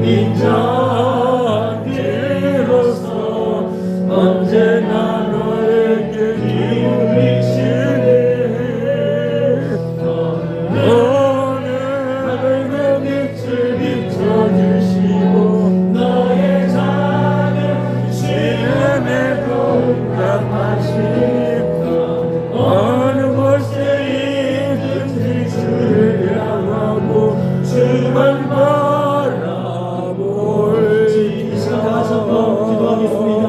인자한 길로서 언제나 너에게 기울이시니 오늘 밝은 빛을 비춰주시고 너의 작은 시련에도 응답하시고 어느 곳에 있든지 주를 향하고 주만 바라볼지 이 시간 다 같이 한번 기도하겠습니다.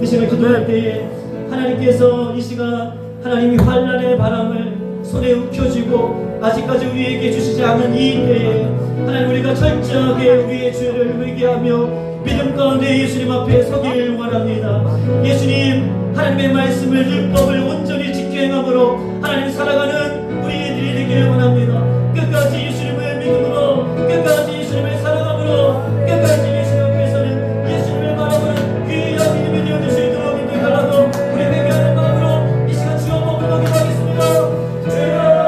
이 시간 기도할 때에 하나님께서 이 시간 하나님이 환란의 바람을 손에 움켜쥐고 아직까지 우리에게 주시지 않은 이 때에 하나님 우리가 철저하게 우리의 죄를 회개하며 믿음 가운데 예수님 앞에 서기를 원합니다. 예수님 하나님의 말씀을 율법을 온전히 지켜 행함으로 하나님 살아가는 우리들이 되기를 원합니다. 끝까지 예수님을 믿음으로 끝까지 예수님을 사랑함으로 끝까지 예수님 앞에서는 예수님을 바라보는 귀한 믿음이 되어줄 수 있도록 인도해달라고 우리 회개하는 마음으로 이 시간 주여 먹으러 기도하겠습니다. 주여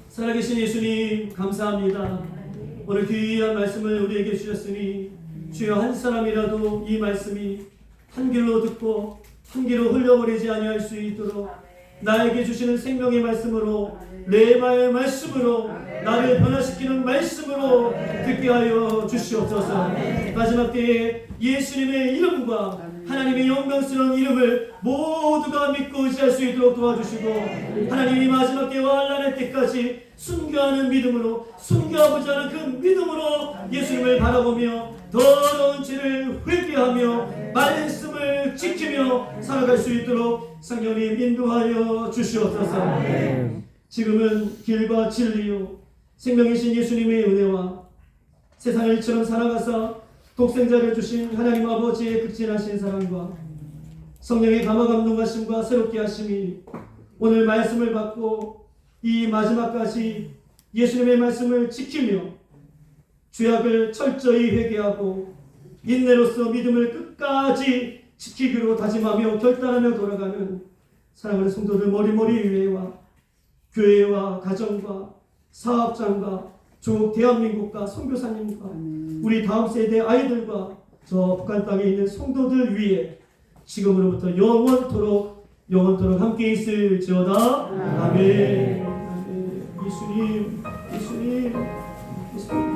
살아계신 예수님 감사합니다. 오늘 귀한 말씀을 우리에게 주셨으니 주여 한 사람이라도 이 말씀이 한 길로 듣고 한 길로 흘려버리지 아니할 수 있도록 나에게 주시는 생명의 말씀으로 레마의 말씀으로 나를 변화시키는 말씀으로 듣게 하여 주시옵소서. 마지막 때에 예수님의 이름과 하나님의 영광스러운 이름을 모두가 믿고 의지할 수 있도록 도와주시고 하나님이 마지막 때와 환난의 때까지 순교하는 믿음으로 순교하고자 하는 그 믿음으로 예수님을 바라보며 더러운 죄를 회개하며 말씀을 지키며 살아갈 수 있도록 성령님 인도하여 주시옵소서. 지금은 길과 진리요 생명이신 예수님의 은혜와 세상을 이처럼 살아가사 독생자를 주신 하나님 아버지의 극진하신 사랑과 성령의 감화 감동하심과 새롭게 하심이 오늘 말씀을 받고 이 마지막까지 예수님의 말씀을 지키며 죄악을 철저히 회개하고 인내로서 믿음을 끝까지 지키기로 다짐하며 결단하며 돌아가는 사랑하는 성도들 머리머리 위에와 교회와 가정과 사업장과 조국 대한민국과 선교사님과 우리 다음 세대 아이들과 저 북한 땅에 있는 성도들 위에 지금으로부터 영원토록 함께 있을지어다. 아멘. 예수님, 예수님, 예수님.